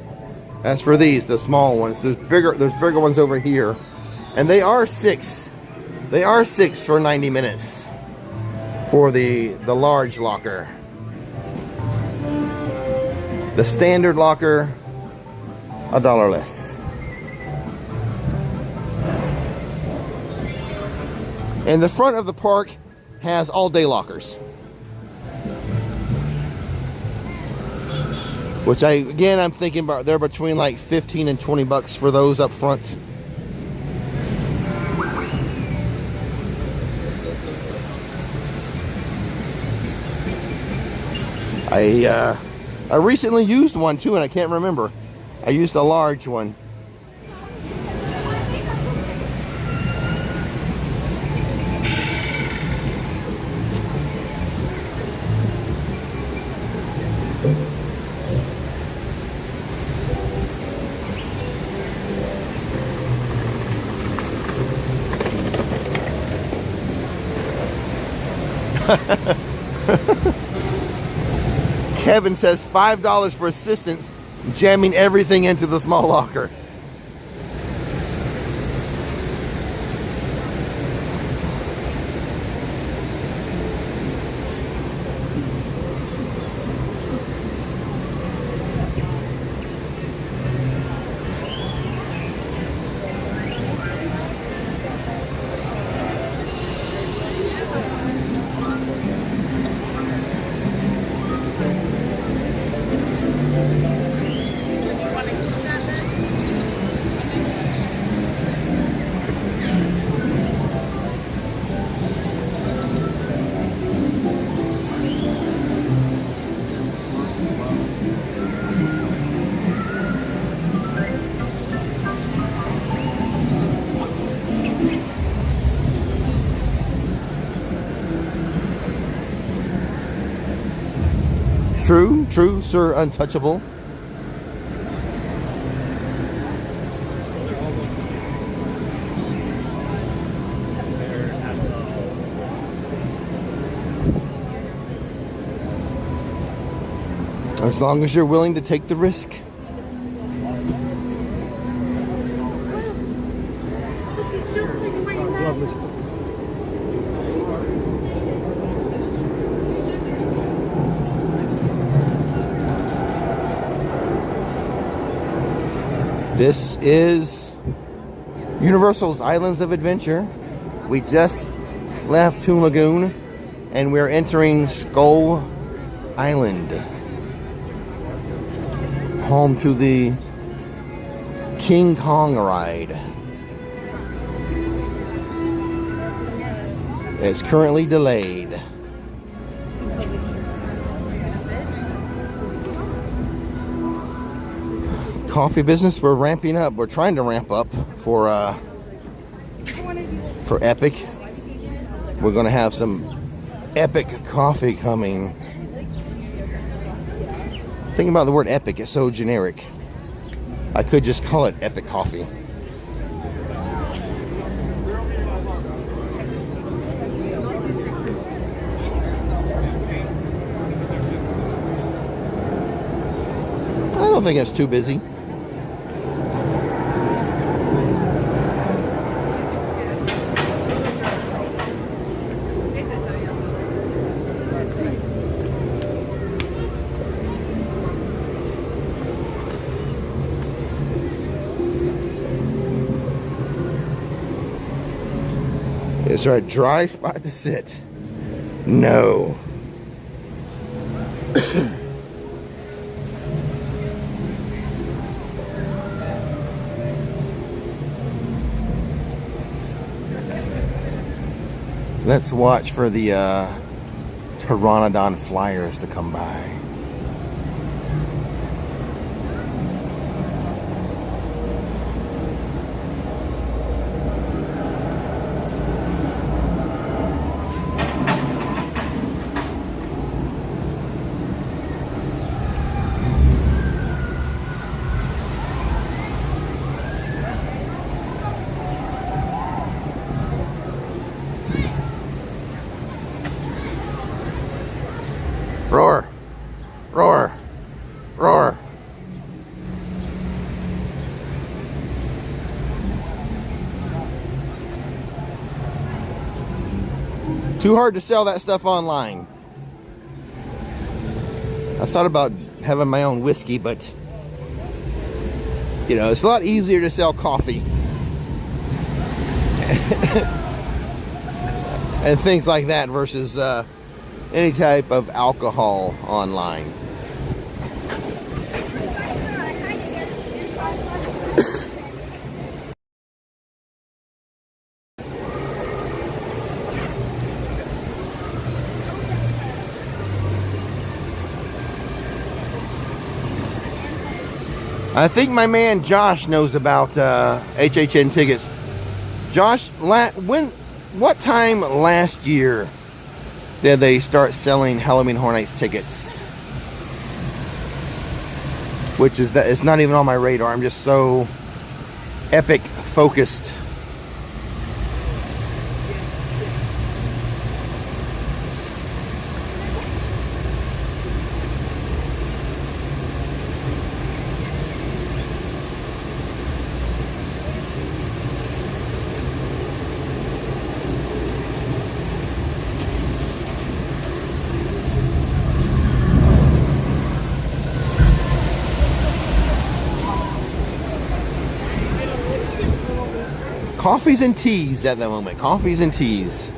That's for these, the small ones. There's bigger ones over here, and they are $6. They are $6 for 90 minutes for the large locker. The standard locker, $1 less. And the front of the park has all-day lockers, which I'm thinking about, they're between like 15 and 20 bucks for those up front. I recently used one too, and I can't remember. I used a large one. Kevin says $5 for assistance jamming everything into the small locker. True, Sir Untouchable. As long as you're willing to take the risk. This is Universal's Islands of Adventure. We just left Toon Lagoon and we're entering Skull Island, home to the King Kong ride. It's currently delayed. Coffee business, we're ramping up. We're trying to ramp up for Epic. We're going to have some epic coffee coming. Thinking about the word epic, it's so generic. I could just call it epic coffee. I don't think it's too busy. Is there a dry spot to sit? No. Let's watch for the Pteranodon flyers to come by. Too hard to sell that stuff online. I thought about having my own whiskey, but you know, it's a lot easier to sell coffee and things like that versus any type of alcohol online. I think my man Josh knows about HHN tickets. Josh, what time last year did they start selling Halloween Horror Nights tickets? Which is that it's not even on my radar. I'm just so epic focused. Coffees and teas at the moment. Coffees and teas.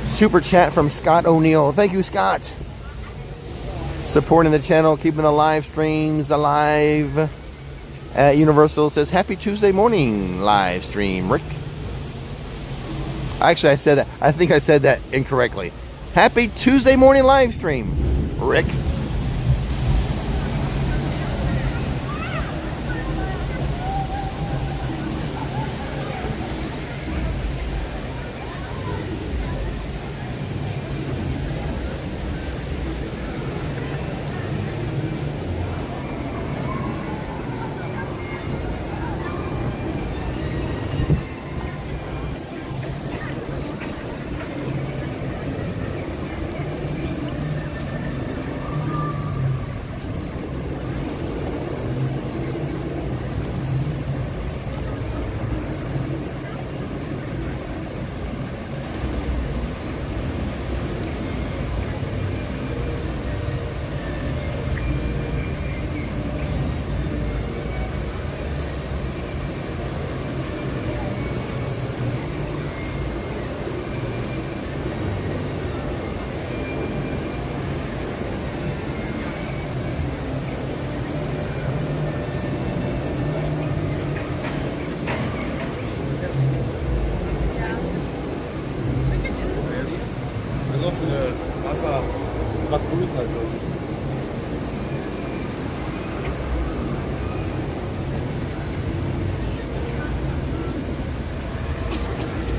Super chat from Scott O'Neill. Thank you, Scott. Supporting the channel, keeping the live streams alive. At Universal says, happy Tuesday morning live stream, Rick. Actually, I said that. I think I said that incorrectly. Happy Tuesday morning live stream, Rick.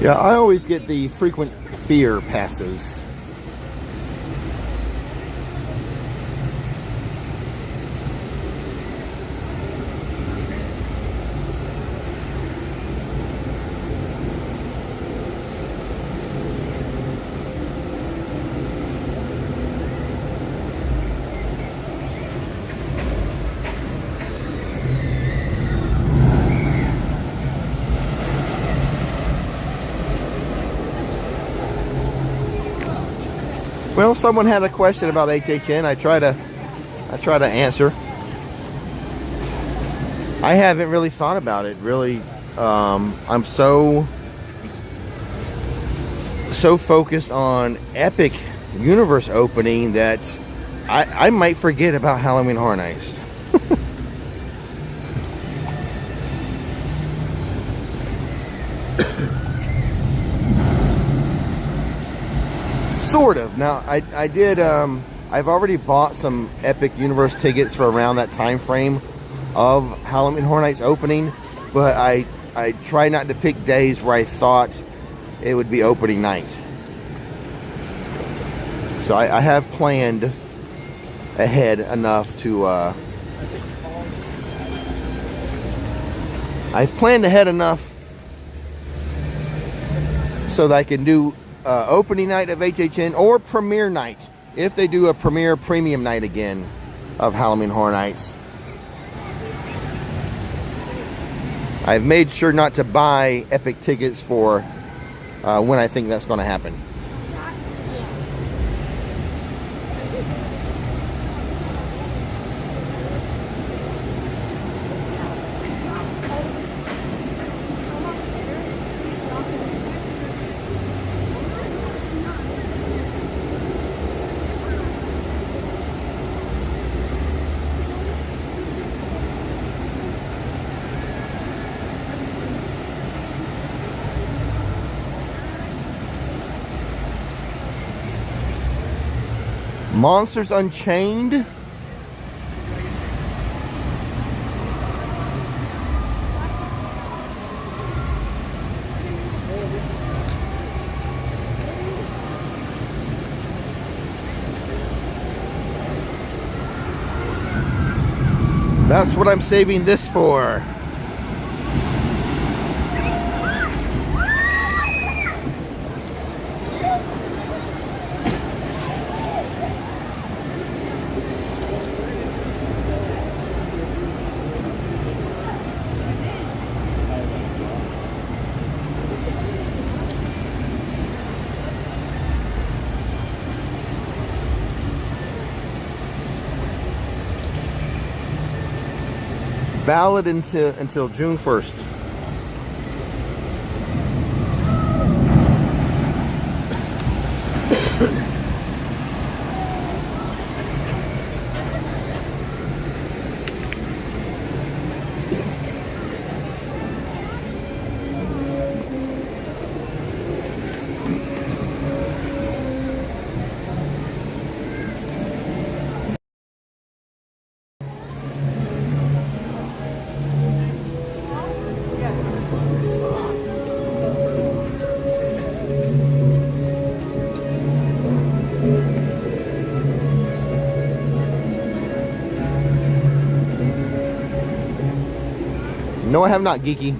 Yeah, I always get the frequent fear passes. Well, someone had a question about HHN. I try to answer. I haven't really thought about it. Really, I'm so focused on Epic Universe opening that I might forget about Halloween Horror Nights. Sort of. Now, I did, I've already bought some Epic Universe tickets for around that time frame of Halloween Horror Nights opening, but I try not to pick days where I thought it would be opening night. So I have planned ahead enough to, I've planned ahead enough so that I can do opening night of HHN or premiere night if they do a premiere premium night again of Halloween Horror Nights. I've made sure not to buy Epic tickets for when I think that's going to happen. Monsters Unchained. That's what I'm saving this for. Valid until June 1st. No, I have not, Geeky.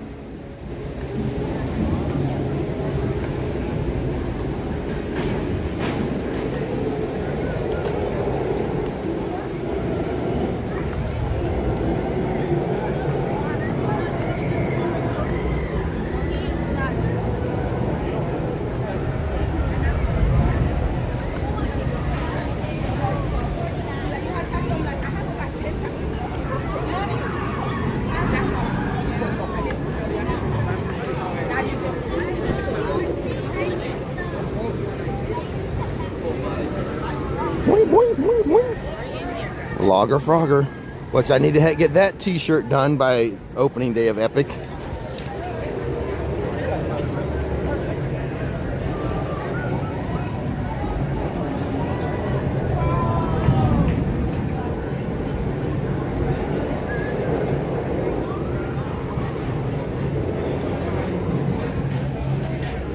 Logger Frogger, which I need to get that t-shirt done by opening day of Epic.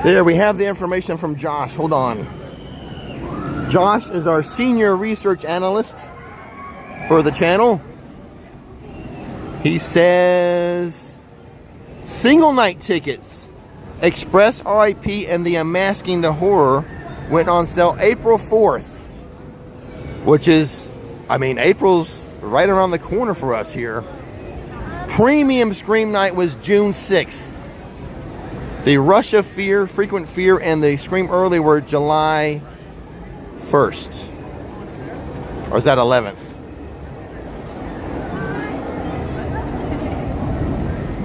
There, we have the information from Josh. Hold on. Josh is our senior research analyst for the channel. He says single night tickets, Express RIP and the Unmasking the Horror went on sale April 4th, which is, I mean, April's right around the corner for us here. Premium Scream Night was June 6th. The Rush of Fear, Frequent Fear, and the Scream Early were July 1st. Or is that 11th?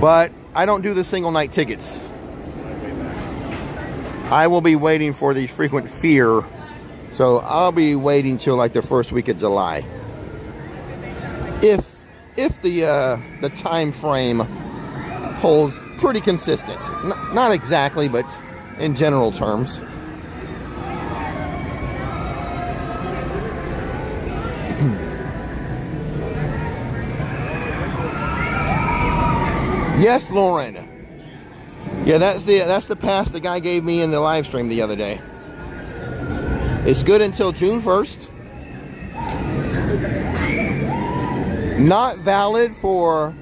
But I don't do the single night tickets. I will be waiting for the Frequent Fear. So I'll be waiting till like the first week of July. If the time frame holds pretty consistent. Not exactly, but in general terms. Yes, Lauren. Yeah, that's the pass the guy gave me in the live stream the other day. It's good until June 1st. Not valid for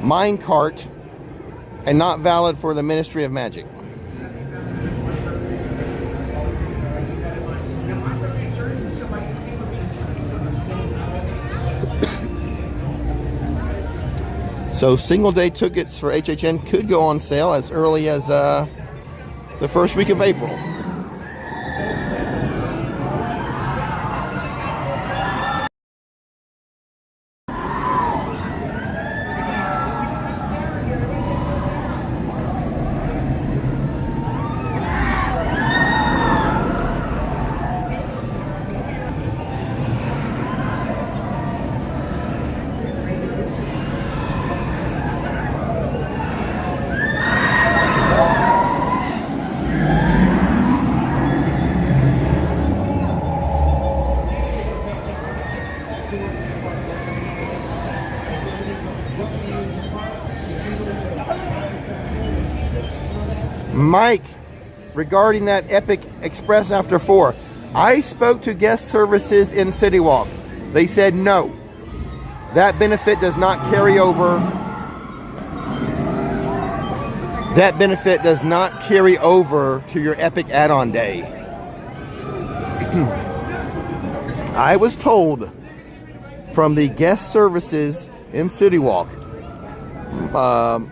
Minecart, and not valid for the Ministry of Magic. So single day tickets for HHN could go on sale as early as the first week of April. Mike, regarding that Epic Express after 4, I spoke to guest services in City Walk. They said no. That benefit does not carry over. That benefit does not carry over to your Epic add-on day. I was told from the guest services in City Walk,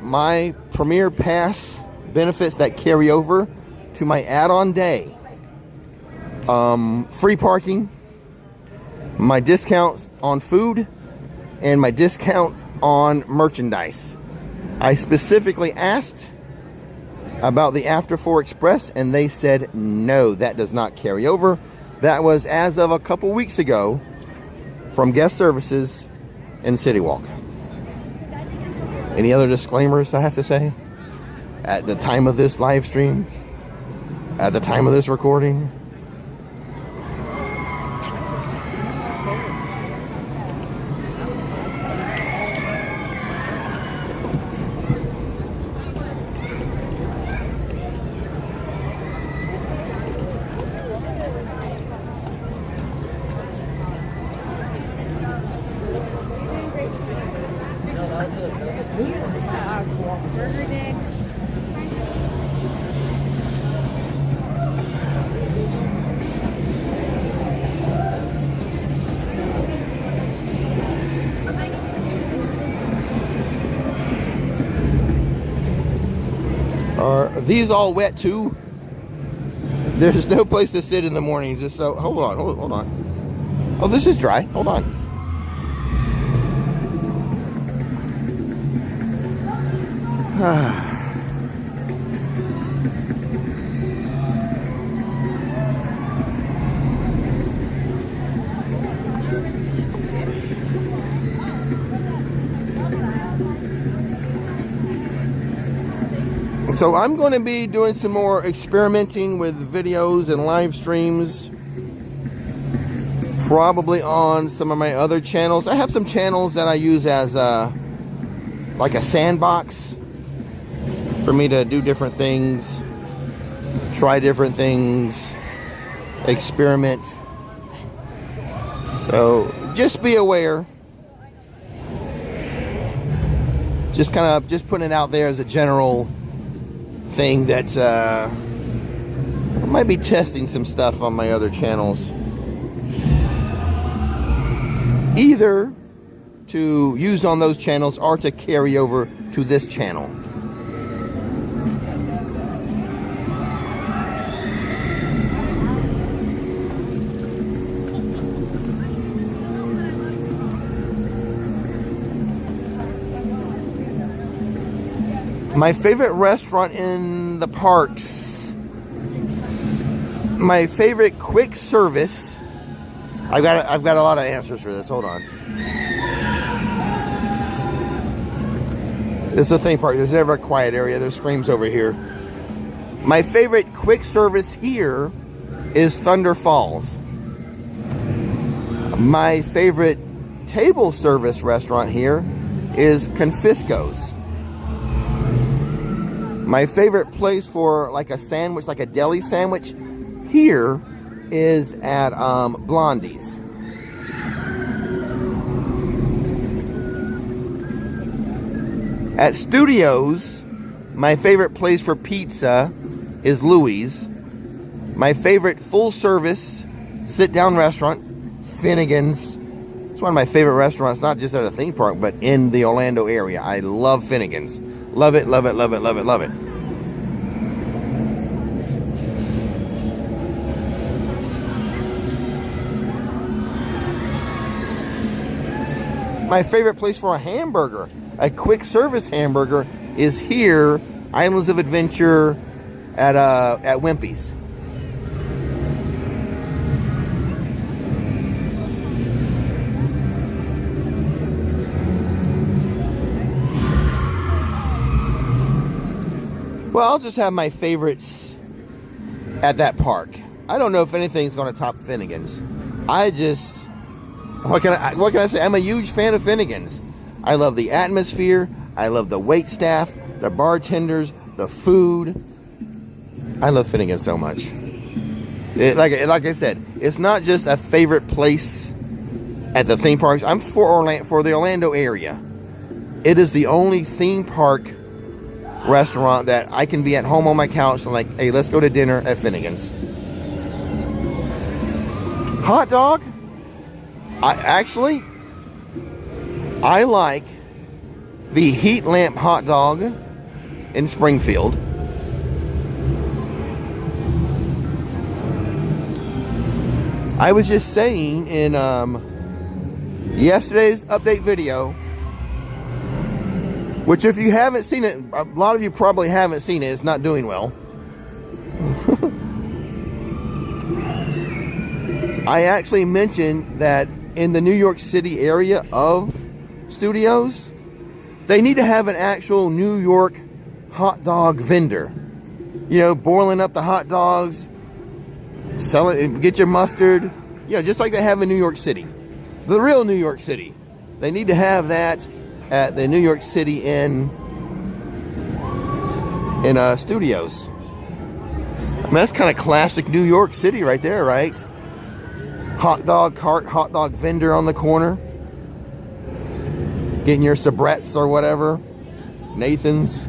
my Premier Pass benefits that carry over to my add-on day, free parking, my discounts on food, and my discount on merchandise. I specifically asked about the After 4 Express, and they said no, that does not carry over. That was as of a couple weeks ago from guest services in City Walk. Any other disclaimers I have to say at the time of this live stream, at the time of this recording? Are these all wet too? There's no place to sit in the mornings. Just so, hold on. Oh, this is dry. Hold on. So I'm going to be doing some more experimenting with videos and live streams, probably on some of my other channels. I have some channels that I use as like a sandbox for me to do different things, try different things, experiment. So just be aware. Just putting it out there as a general thing that I might be testing some stuff on my other channels, either to use on those channels or to carry over to this channel. My favorite restaurant in the parks. My favorite quick service. I've got a lot of answers for this. Hold on. This is a theme park. There's never a quiet area. There's screams over here. My favorite quick service here is Thunder Falls. My favorite table service restaurant here is Confisco's. My favorite place for like a sandwich, like a deli sandwich, here is at Blondie's. At Studios, my favorite place for pizza is Louie's. My favorite full service sit-down restaurant, Finnegan's. It's one of my favorite restaurants, not just at a theme park, but in the Orlando area. I love Finnegan's. Love it, love it, love it, love it, love it. My favorite place for a hamburger, a quick service hamburger, is here, Islands of Adventure at Wimpy's. Well, I'll just have my favorites at that park. I don't know if anything's going to top Finnegan's. What can I say? I'm a huge fan of Finnegan's. I love the atmosphere. I love the wait staff, the bartenders, the food. I love Finnegan's so much. Like I said, it's not just a favorite place at the theme parks. I'm for the Orlando area. It is the only theme park restaurant that I can be at home on my couch and like, hey, let's go to dinner at Finnegan's. Hot dog? I like the heat lamp hot dog in Springfield. I was just saying in yesterday's update video, which if you haven't seen it, a lot of you probably haven't seen it, it's not doing well. I actually mentioned that in the New York City area of studios, they need to have an actual New York hot dog vendor. You know, boiling up the hot dogs, sell it and get your mustard. You know, just like they have in New York City. The real New York City. They need to have that at the New York City in studios. I mean, that's kind of classic New York City right there, right? Hot dog cart, hot dog vendor on the corner. Getting your Sabrettes or whatever. Nathan's.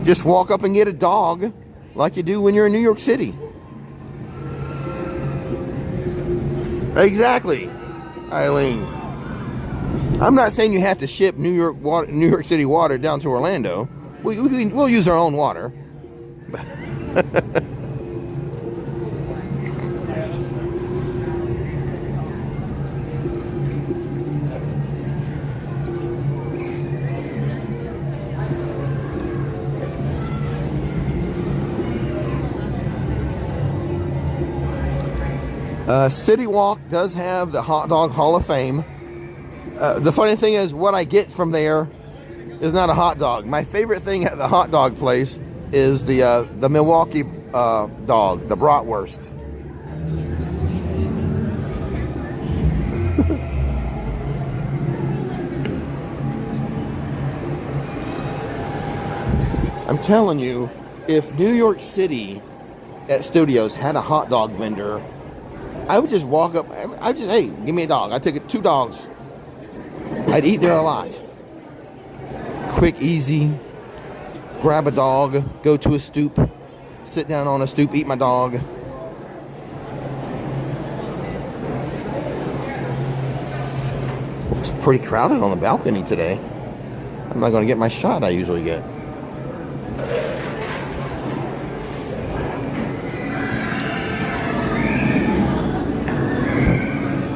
Just walk up and get a dog like you do when you're in New York City. Exactly, Eileen. I'm not saying you have to ship New York City water down to Orlando. We'll use our own water. City Walk does have the Hot Dog Hall of Fame. The funny thing is, what I get from there is not a hot dog. My favorite thing at the hot dog place is the Milwaukee dog, the bratwurst. I'm telling you, if New York City at studios had a hot dog vendor, I would just walk up. Hey, give me a dog. I took 2 dogs. I'd eat there a lot. Quick, easy. Grab a dog, go to a stoop, sit down on a stoop, eat my dog. It's pretty crowded on the balcony today. I'm not going to get my shot I usually get.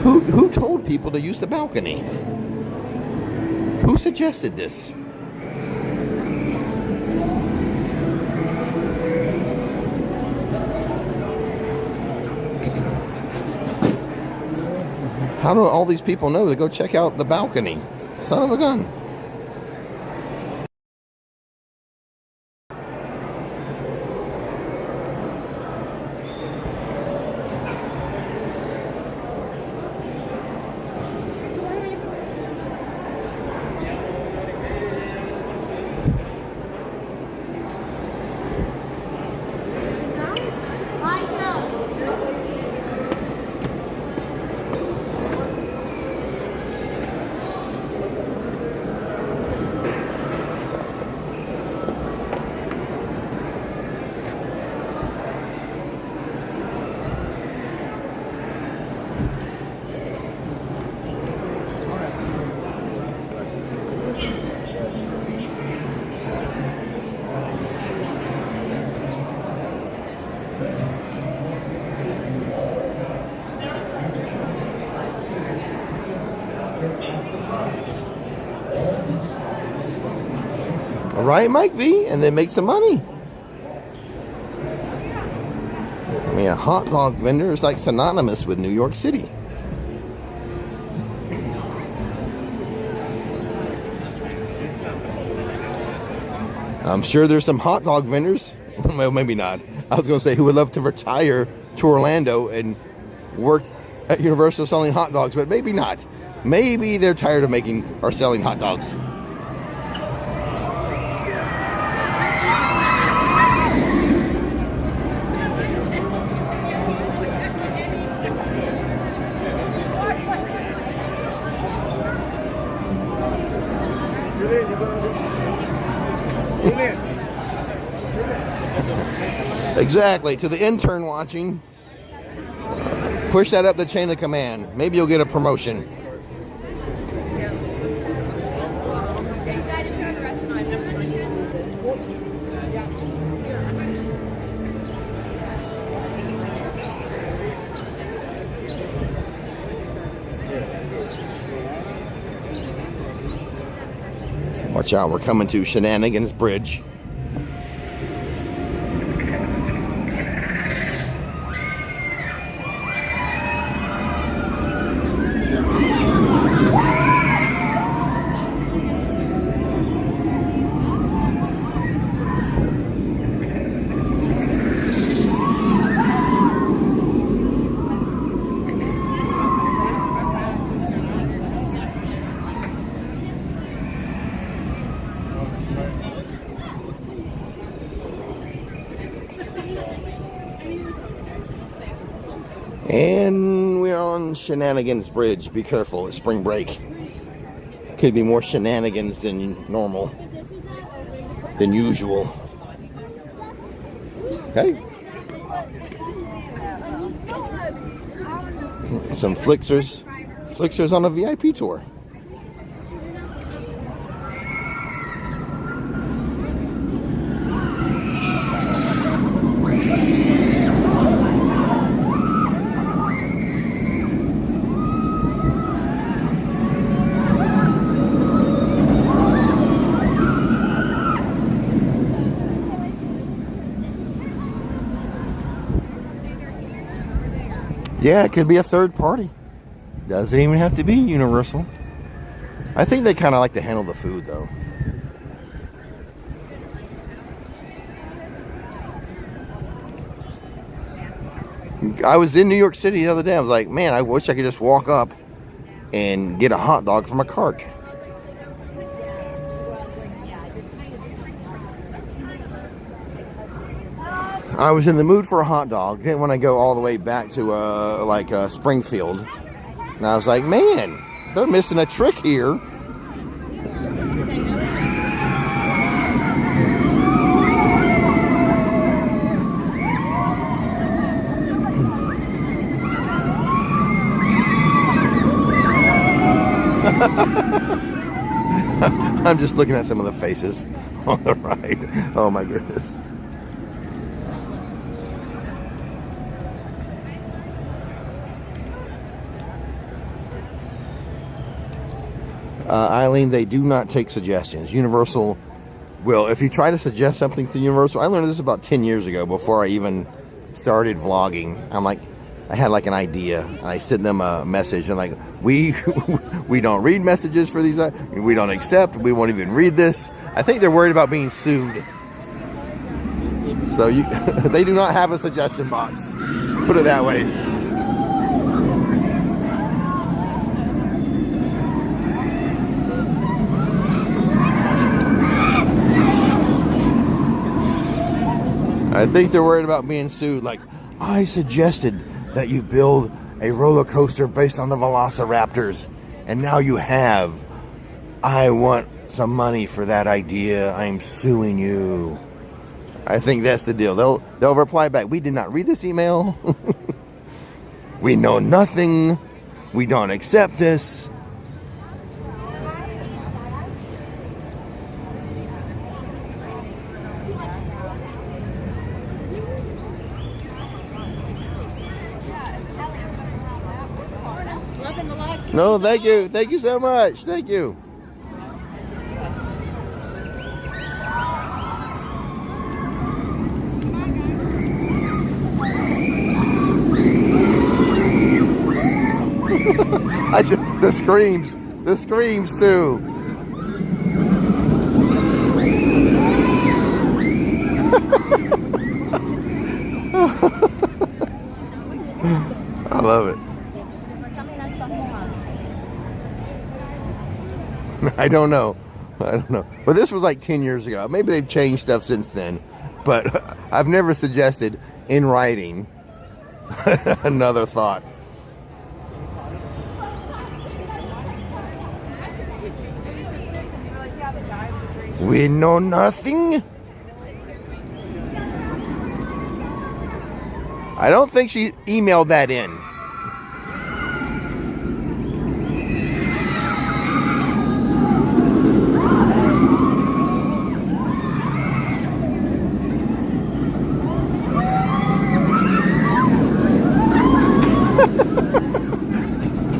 Who told people to use the balcony? Who suggested this? How do all these people know to go check out the balcony? Son of a gun. Right, Mike V? And then make some money. I mean, a hot dog vendor is like synonymous with New York City. I'm sure there's some hot dog vendors, well, maybe not. I was going to say who would love to retire to Orlando and work at Universal selling hot dogs, but maybe not. Maybe they're tired of making or selling hot dogs. Exactly. To the intern watching, push that up the chain of command. Maybe you'll get a promotion. Watch out, we're coming to Shenanigans Bridge. And we're on Shenanigans Bridge. Be careful, it's spring break. Could be more shenanigans than normal, than usual. Hey. Some Flixers on a VIP tour. Yeah, it could be a third party. Doesn't even have to be Universal. I think they kind of like to handle the food, though. I was in New York City the other day. I was like, man, I wish I could just walk up and get a hot dog from a cart. I was in the mood for a hot dog. Didn't want to go all the way back to Springfield. And I was like, man, they're missing a trick here. I'm just looking at some of the faces on the right. Oh my goodness. Eileen, they do not take suggestions. Universal will, if you try to suggest something to Universal, I learned this about 10 years ago before I even started vlogging. I had like an idea, and I sent them a message, and like, we don't read messages for these, we don't accept, we won't even read this. I think they're worried about being sued. So they do not have a suggestion box. Put it that way. I think they're worried about being sued. Like, I suggested that you build a roller coaster based on the Velociraptors, and now you have. I want some money for that idea. I'm suing you. I think that's the deal. They'll reply back, we did not read this email. We know nothing. We don't accept this. No, thank you. Thank you so much. Thank you. The screams too. I love it. I don't know. But this was like 10 years ago. Maybe they've changed stuff since then. But I've never suggested in writing another thought. We know nothing. I don't think she emailed that in.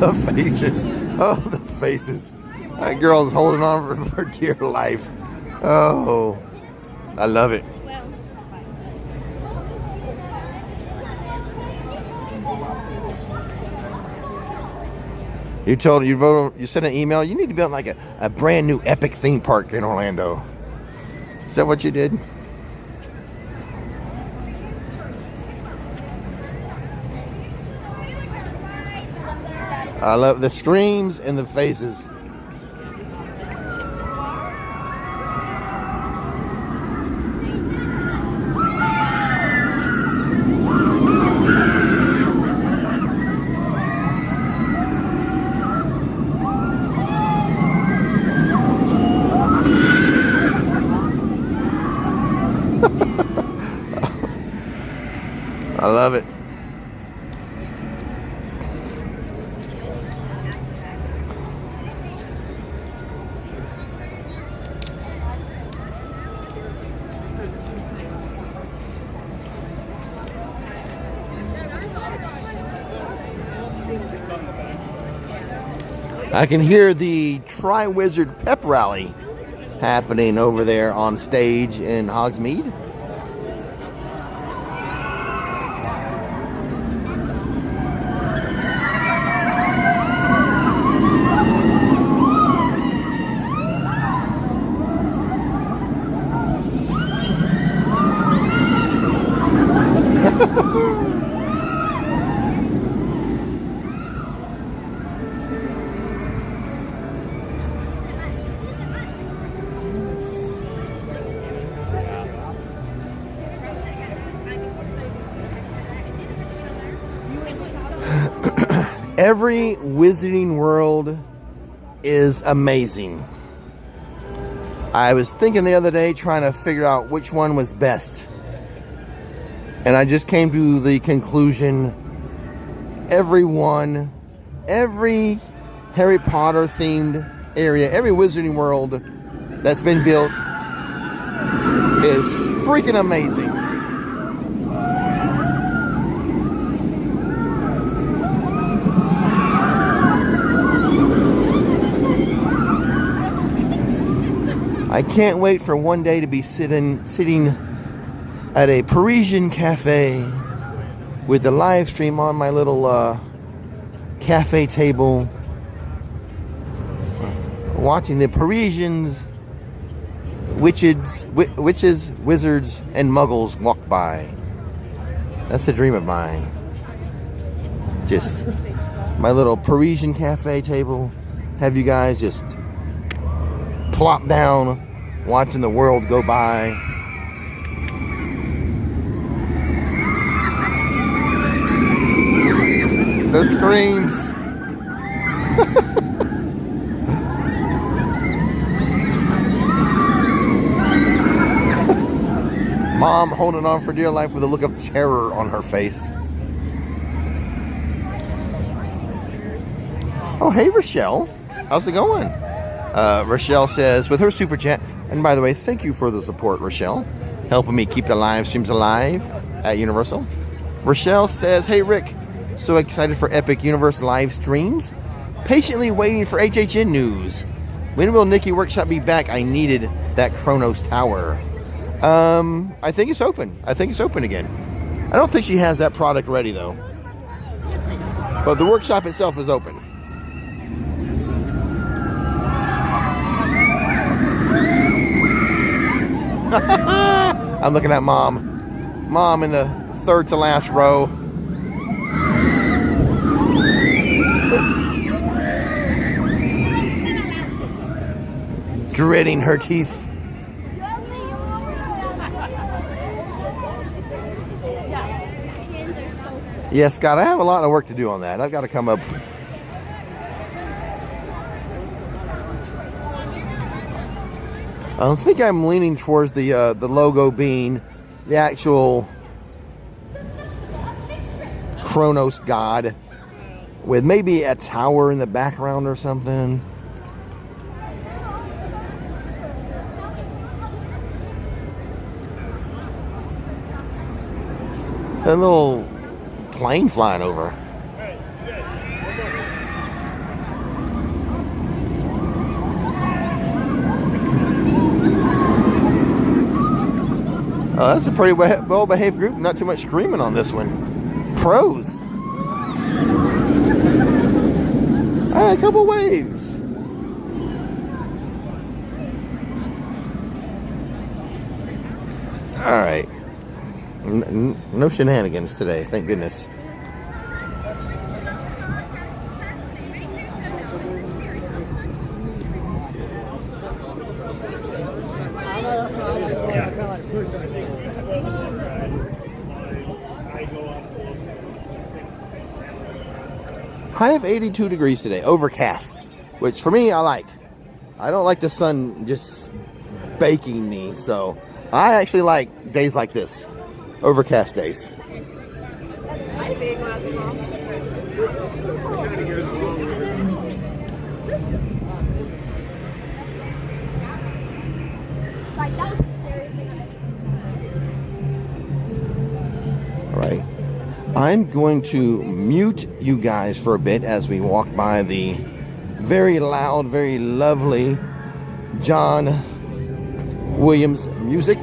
The faces. Oh, the faces. That girl's holding on for dear life. Oh, I love it. You sent an email. You need to build like a brand new epic theme park in Orlando. Is that what you did? I love the screams and the faces. I love it. I can hear the Tri-Wizard pep rally happening over there on stage in Hogsmeade. Every Wizarding World is amazing. I was thinking the other day trying to figure out which one was best. And I just came to the conclusion every Harry Potter themed area, every Wizarding World that's been built is freaking amazing. I can't wait for one day to be sitting at a Parisian cafe with the live stream on my little cafe table, watching the Parisians, witches, wizards, and muggles walk by. That's a dream of mine. Just my little Parisian cafe table. Have you guys just plop down, watching the world go by. The screams. Mom holding on for dear life with a look of terror on her face. Oh, hey, Rochelle. How's it going? Rochelle says, with her super chat, and by the way, thank you for the support, Rochelle, helping me keep the live streams alive at Universal. Rochelle says, hey, Rick, so excited for epic Universe live streams. Patiently waiting for HHN news. When will Nikki Workshop be back? I needed that Kronos tower. I think it's open. I think it's open again. I don't think she has that product ready, though. But the workshop itself is open. I'm looking at Mom. Mom in the third to last row. Gritting her teeth. Yeah, Scott, I have a lot of work to do on that. I've got to come up. I think I'm leaning towards the logo being the actual Kronos god with maybe a tower in the background or something. A little plane flying over. Oh, that's a pretty well-behaved group. Not too much screaming on this one. Pros. A couple waves. All right. No shenanigans today, thank goodness. High of 82 degrees today, overcast, which for me I like. I don't like the sun just baking me, so I actually like days like this, overcast days. All right. I'm going to mute you guys for a bit as we walk by the very loud, very lovely John Williams music.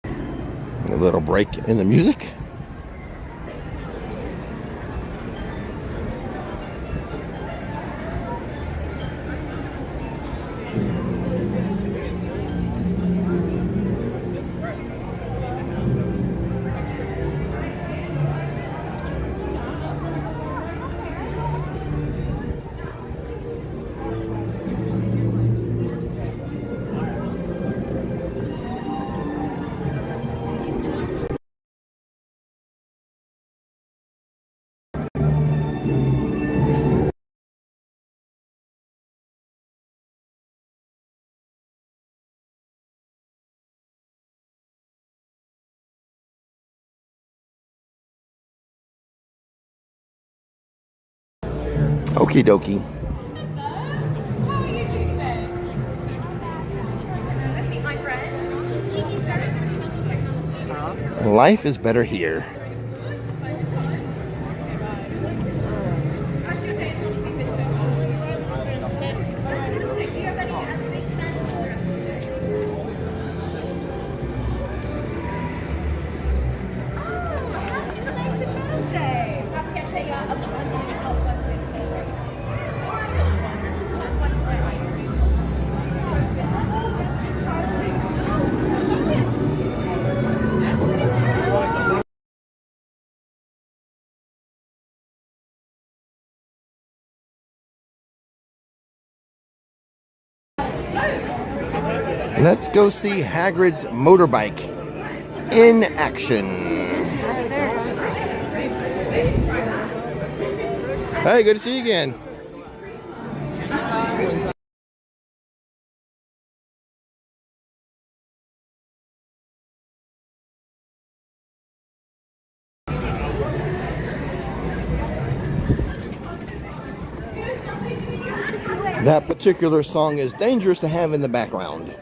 A little break in the music. Okie dokie. Life is better here. Let's go see Hagrid's motorbike in action. Hey, good to see you again. That particular song is dangerous to have in the background.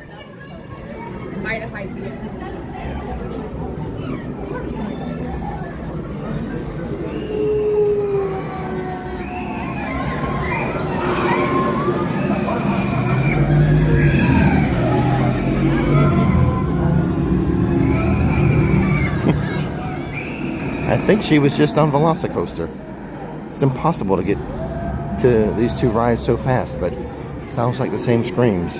think she was just on Velocicoaster. It's impossible to get to these two rides so fast, but sounds like the same screams.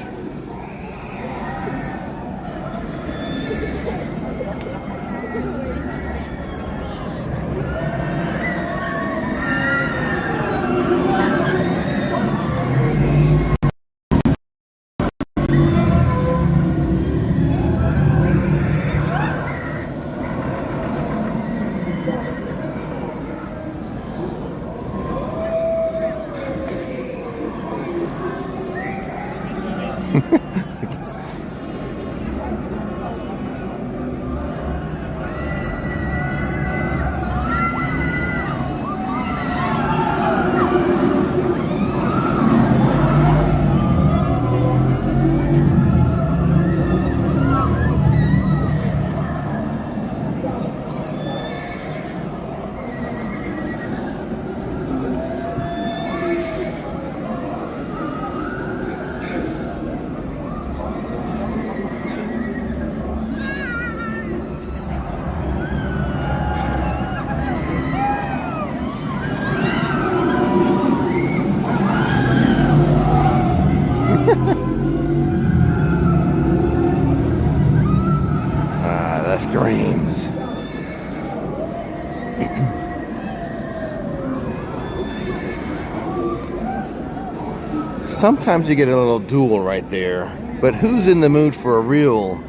Sometimes you get a little duel right there, but who's in the mood for a real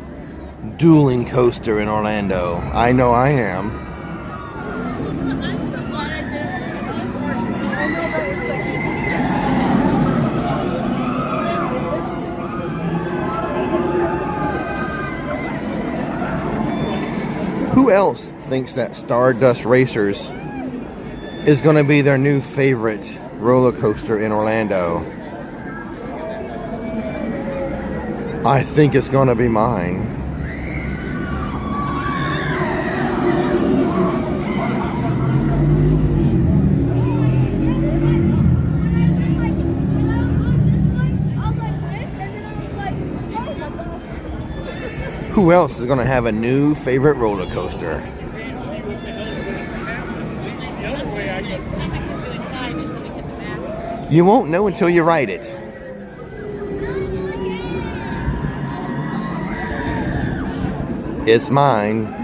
dueling coaster in Orlando? I know I am. Who else thinks that Stardust Racers is going to be their new favorite roller coaster in Orlando? I think it's going to be mine. Who else is going to have a new favorite roller coaster? You won't know until you ride it. It's mine.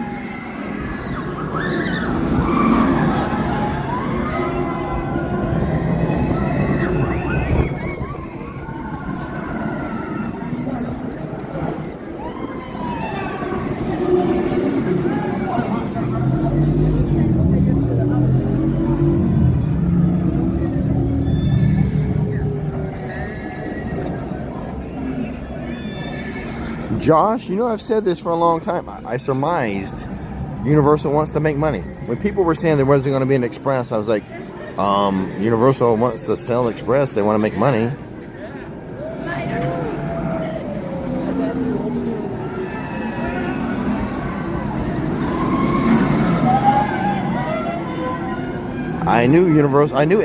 Josh, you know, I've said this for a long time. I surmised Universal wants to make money. When people were saying there wasn't going to be an Express, I was like, Universal wants to sell Express. They want to make money. I knew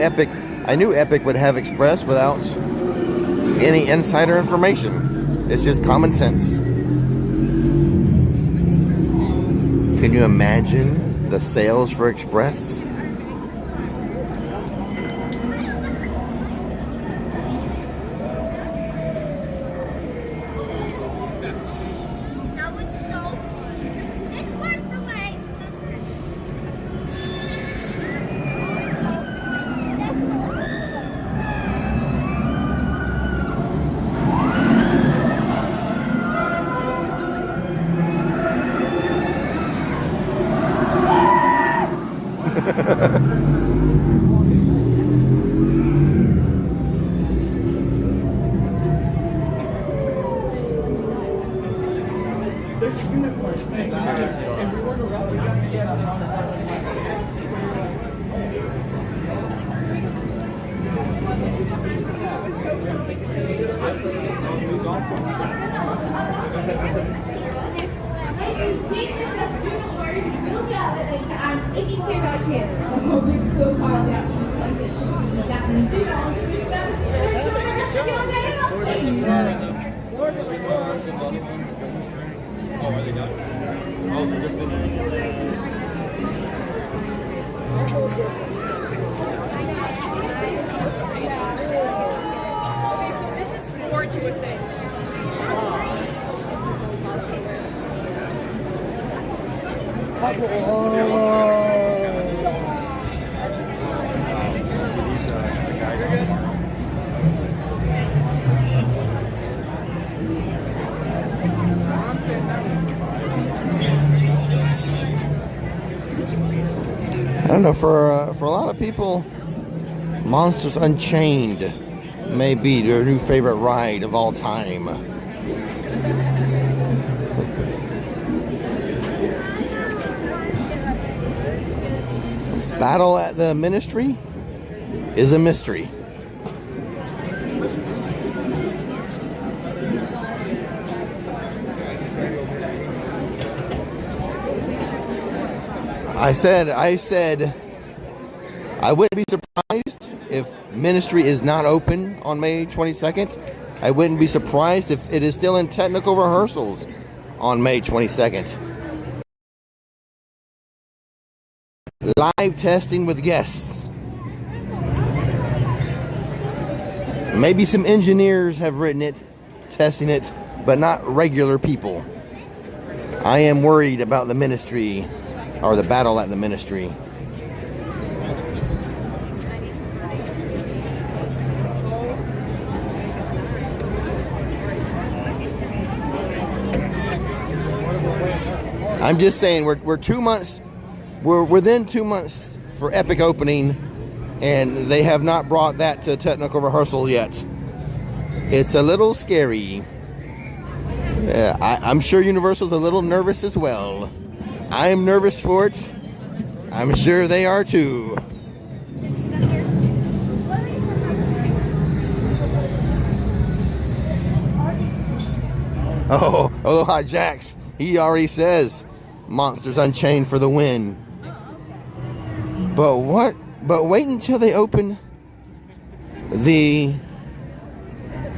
Epic would have Express without any insider information. It's just common sense. Can you imagine the sales for Express? So this is 4 to a thing. I don't know, for a lot of people, Monsters Unchained may be their new favorite ride of all time. Battle at the Ministry is a mystery. I said I wouldn't be surprised if Ministry is not open on May 22nd. I wouldn't be surprised if it is still in technical rehearsals on May 22nd. Live testing with guests. Maybe some engineers have written it, testing it, but not regular people. I am worried about the Ministry, or the battle at the Ministry. I'm just saying, we're 2 months, we're within 2 months for Epic opening, and they have not brought that to technical rehearsal yet. It's a little scary. I'm sure Universal's a little nervous as well. I am nervous for it. I'm sure they are too. Oh, Aloha Jax. He already says Monsters Unchained for the win. But what? But wait until they open the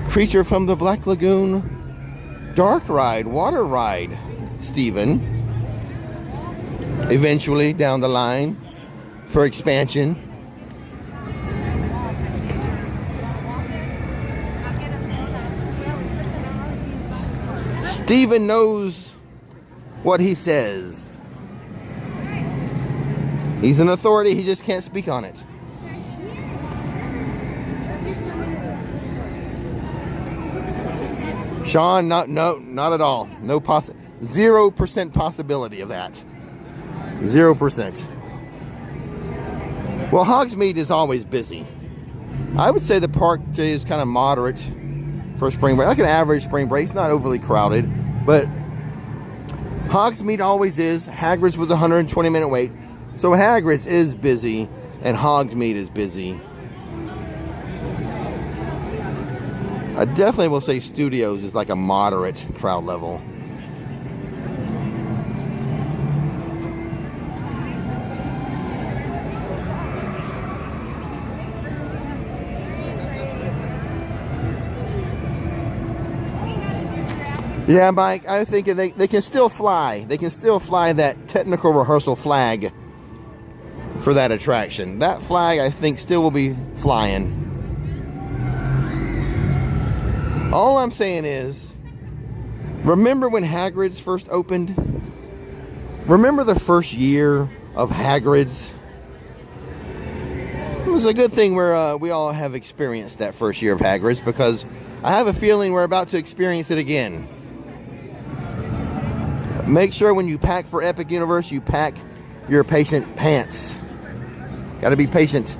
Creature from the Black Lagoon dark ride, water ride, Steven. Eventually down the line for expansion. Steven knows what he says. He's an authority, he just can't speak on it. Sean, not at all. No 0% possibility of that. 0%. Well, Hogsmeade is always busy. I would say the park today is kind of moderate for spring break. Like an average spring break. It's not overly crowded, but Hogsmeade always is. Hagrid's was a 120-minute wait. So Hagrid's is busy and Hogsmeade is busy. I definitely will say Studios is like a moderate crowd level. Yeah, Mike, I think they can still fly. They can still fly that technical rehearsal flag for that attraction. That flag, I think, still will be flying. All I'm saying is, remember when Hagrid's first opened? Remember the first year of Hagrid's? It was a good thing we all have experienced that first year of Hagrid's, because I have a feeling we're about to experience it again. Make sure when you pack for Epic Universe, you pack your patient pants. Got to be patient.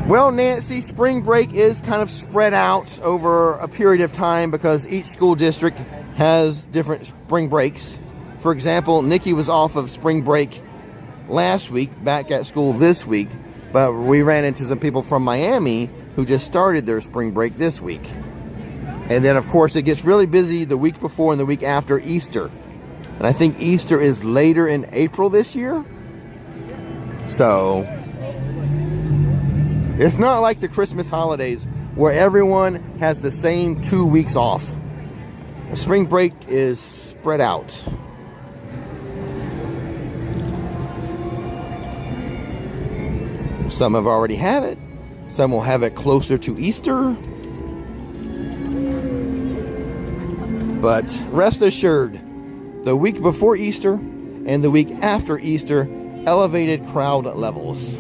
Well, Nancy, spring break is kind of spread out over a period of time because each school district has different spring breaks. For example, Nikki was off of spring break last week, back at school this week, but we ran into some people from Miami who just started their spring break this week. And then, of course, it gets really busy the week before and the week after Easter. And I think Easter is later in April this year. So it's not like the Christmas holidays where everyone has the same 2 weeks off. Spring break is spread out. Some have already had it. Some will have it closer to Easter. But rest assured, the week before Easter and the week after Easter, elevated crowd levels.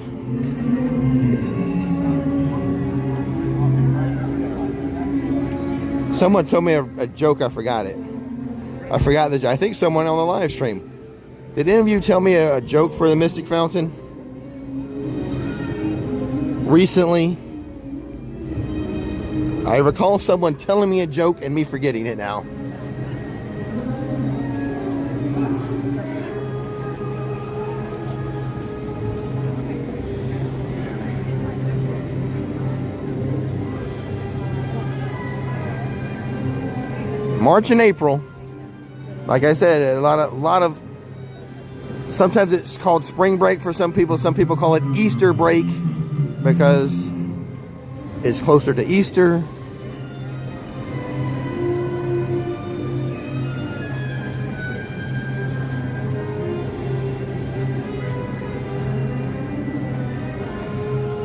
Someone told me a joke, I forgot it. I forgot the joke. I think someone on the live stream. Did any of you tell me a joke for the Mystic Fountain recently? I recall someone telling me a joke and me forgetting it now. March and April, like I said, a lot of sometimes it's called spring break for some people. Some people call it Easter break because it's closer to Easter.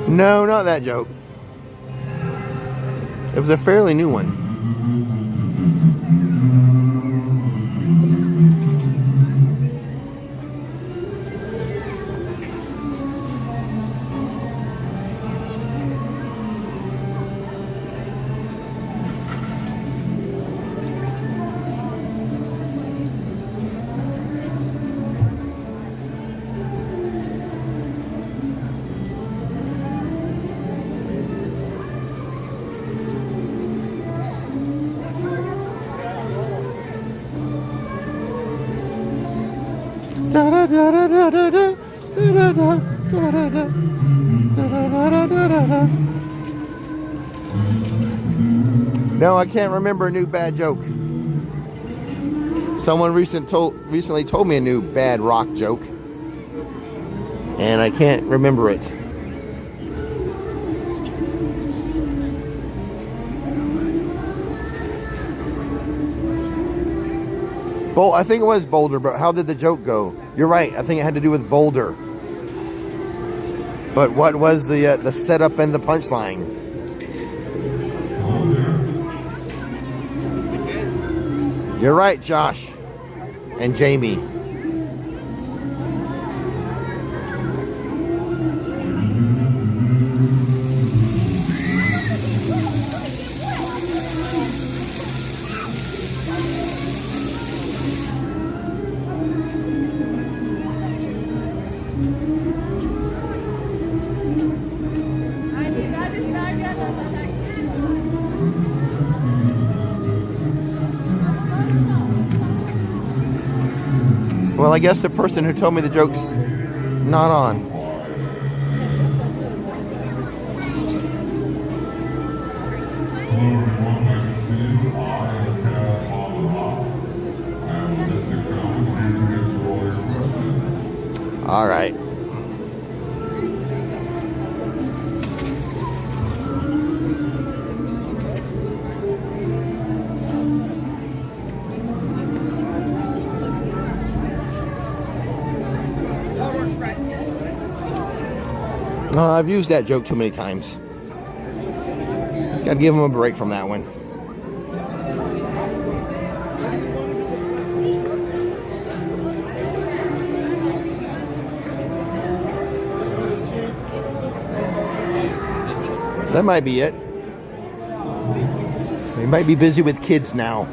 No, not that joke. It was a fairly new one. No, I can't remember a new bad joke. Someone recently told me a new bad rock joke, and I can't remember it. I think it was Boulder, but how did the joke go? You're right. I think it had to do with Boulder. But what was the setup and the punchline? You're right, Josh and Jamie. Well, I guess the person who told me the joke's not on. All right. I've used that joke too many times. Gotta give him a break from that one. That might be it. They might be busy with kids now.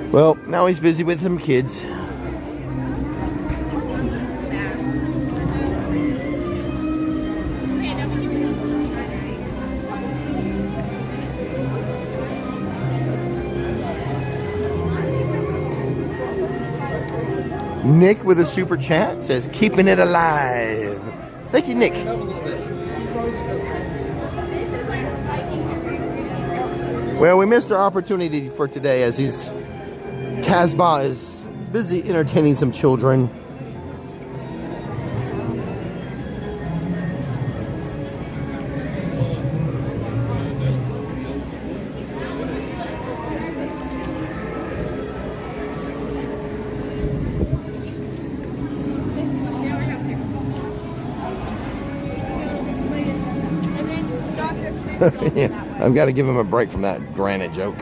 Well, now he's busy with some kids. Nick with a super chat says, keeping it alive. Thank you, Nick. Well, we missed our opportunity for today as Casbah is busy entertaining some children. Yeah, I've got to give him a break from that granite joke.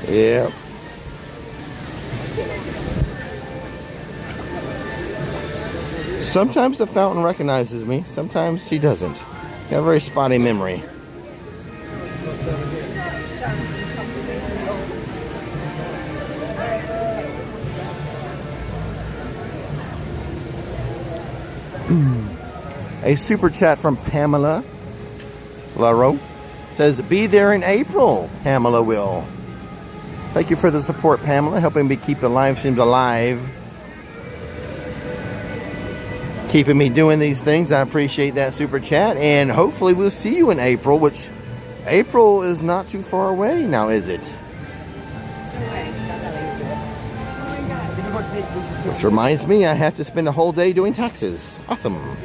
Yeah. Sometimes the fountain recognizes me, sometimes he doesn't. I have a very spotty memory. A super chat from Pamela Laro says, be there in April, Pamela will. Thank you for the support, Pamela, helping me keep the live streams alive. Keeping me doing these things. I appreciate that super chat. And hopefully we'll see you in April, which April is not too far away now, is it? Which reminds me, I have to spend a whole day doing taxes. Awesome.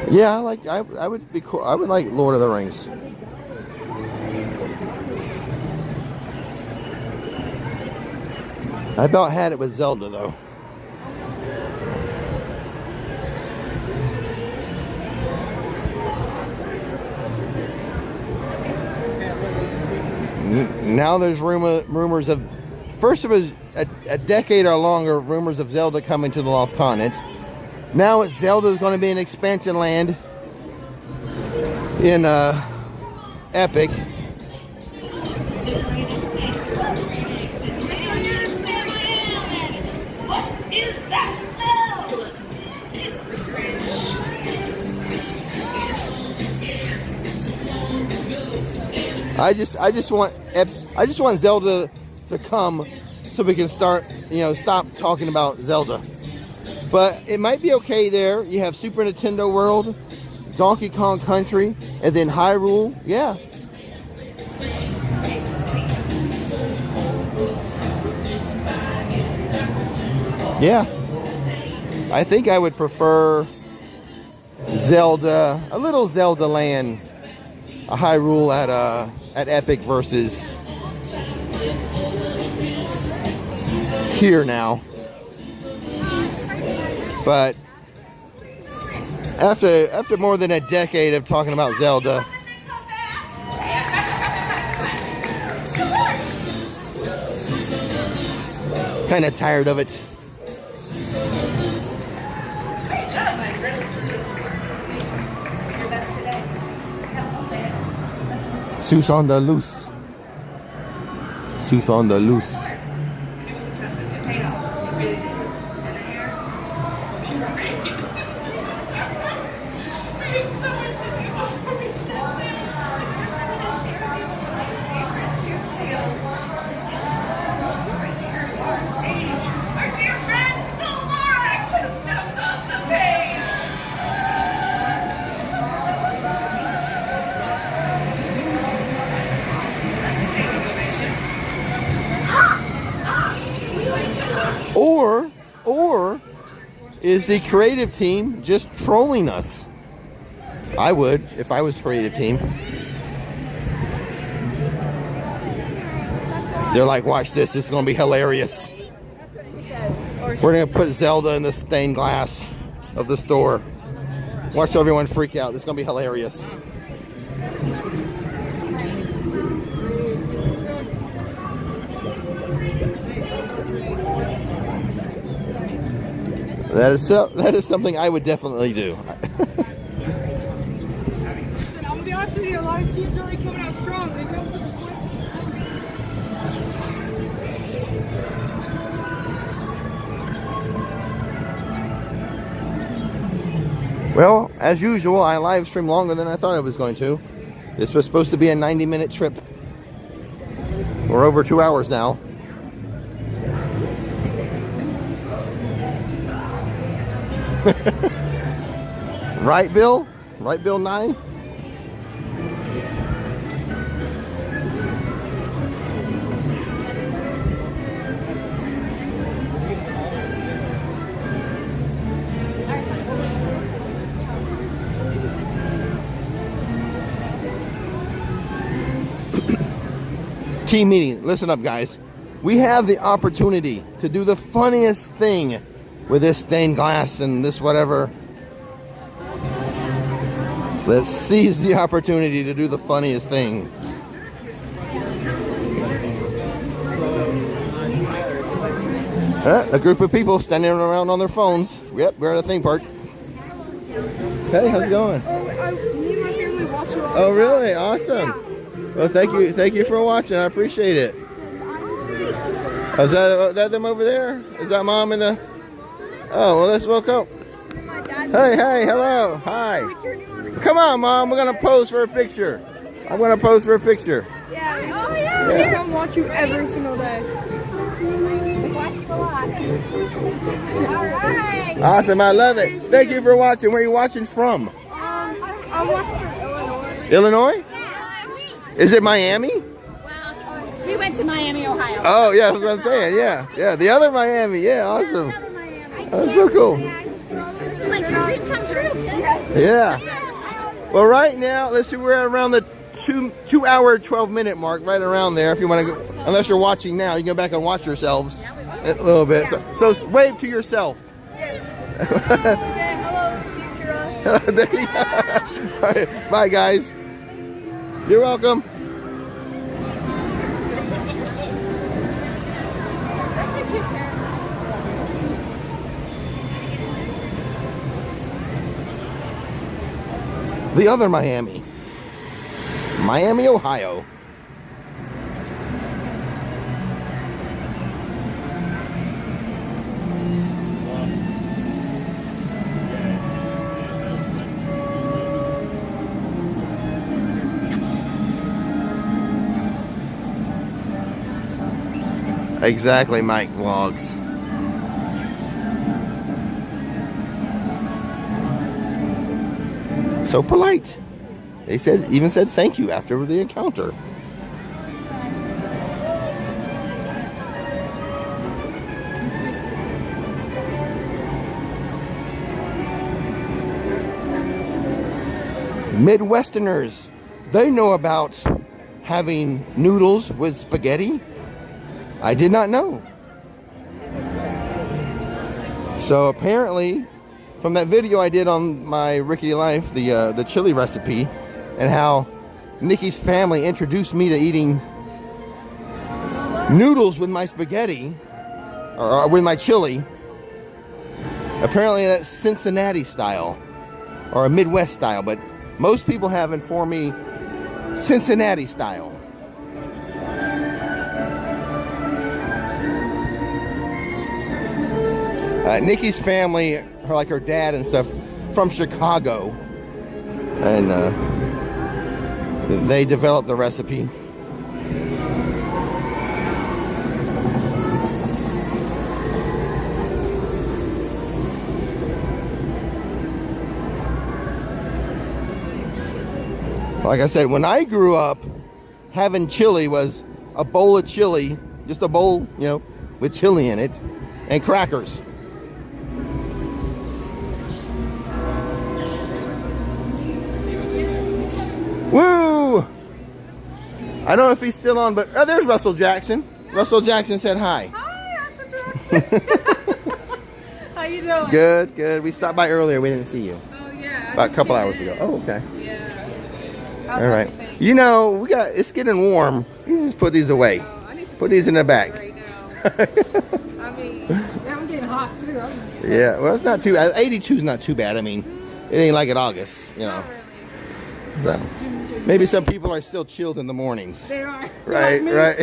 Yeah, I would be cool. I would like Lord of the Rings. I about had it with Zelda though. Now there's rumors of, first it was a decade or longer, rumors of Zelda coming to the Lost Continent. Now it's Zelda's going to be an expansion land in Epic. What is that smell? It's the Grinch. I just want Zelda to come so we can start, stop talking about Zelda. But it might be okay there. You have Super Nintendo World, Donkey Kong Country, and then Hyrule. Yeah. Yeah. I think I would prefer Zelda, a little Zelda land, a Hyrule at Epic versus here now. But after more than a decade of talking about Zelda, kind of tired of it. Sous on the loose. Sous on the loose. is the creative team just trolling us. I would if I was creative team. They're like, watch this. It's going to be hilarious. We're going to put Zelda in the stained glass of the store. Watch everyone freak out. It's going to be hilarious. That is something I would definitely do. I'm gonna be honest with you, a lot of teams are already coming out strong. They go to the point. Well, as usual, I live stream longer than I thought I was going to. This was supposed to be a 90-minute trip. We're over 2 hours now. Right, Bill? Right, Bill 9? Team meeting. Listen up, guys. We have the opportunity to do the funniest thing with this stained glass and this whatever. Let's seize the opportunity to do the funniest thing. A group of people standing around on their phones. Yep, we're at a theme park. Hey, how's it going? Me and my family watch it all. Oh, really? Awesome. Well, thank you for watching. I appreciate it. Is that them over there? Is that mom in the? Oh, well, let's welcome. Hey, hello, hi. Come on, Mom, we're gonna pose for a picture. I'm gonna pose for a picture. Yeah. We come watch you every single day. Awesome, I love it. Thank you for watching. Where are you watching from? I'm watching from Illinois. Illinois? Is it Miami? Well, we went to Miami, Ohio. Oh, yeah, that's what I'm saying. Yeah, the other Miami. Yeah, awesome. That's so cool. This is like your dream come true. Yeah. Well, right now, let's see, we're around the 2 hour, 12-minute mark, right around there. If you want to go, unless you're watching now, you can go back and watch yourselves a little bit. So wave to yourself. Okay, hello, future us. There you go. All right, bye, guys. You're welcome. The other Miami. Miami, Ohio. Exactly, Mike Vlogs. So polite. They even said thank you after the encounter. Midwesterners, they know about having noodles with spaghetti. I did not know. So apparently, from that video I did on my Rickety Life, the chili recipe, and how Nikki's family introduced me to eating noodles with my spaghetti, or with my chili. Apparently that's Cincinnati style, or a Midwest style, but most people have informed me Cincinnati style. Nikki's family, like her dad and stuff, from Chicago, and they developed the recipe. Like I said, when I grew up, having chili was a bowl of chili, just a bowl, you know, with chili in it, and crackers. I don't know if he's still on, but there's Russell Jackson. Russell Jackson said hi. Hi, that's what you're How you doing? Good, good. We stopped by earlier. We didn't see you. Oh yeah. About a couple hours ago. Oh, okay. Yeah. How's All right. everything? You know, it's getting warm. You just put these away. I need to Put these in the back. right now. I mean, I'm getting hot too. Yeah, well, it's not too bad. 82 is not too bad. I mean, it ain't like in August, you know. Not really. So maybe some people are still chilled in the mornings. They are. Right, Like right.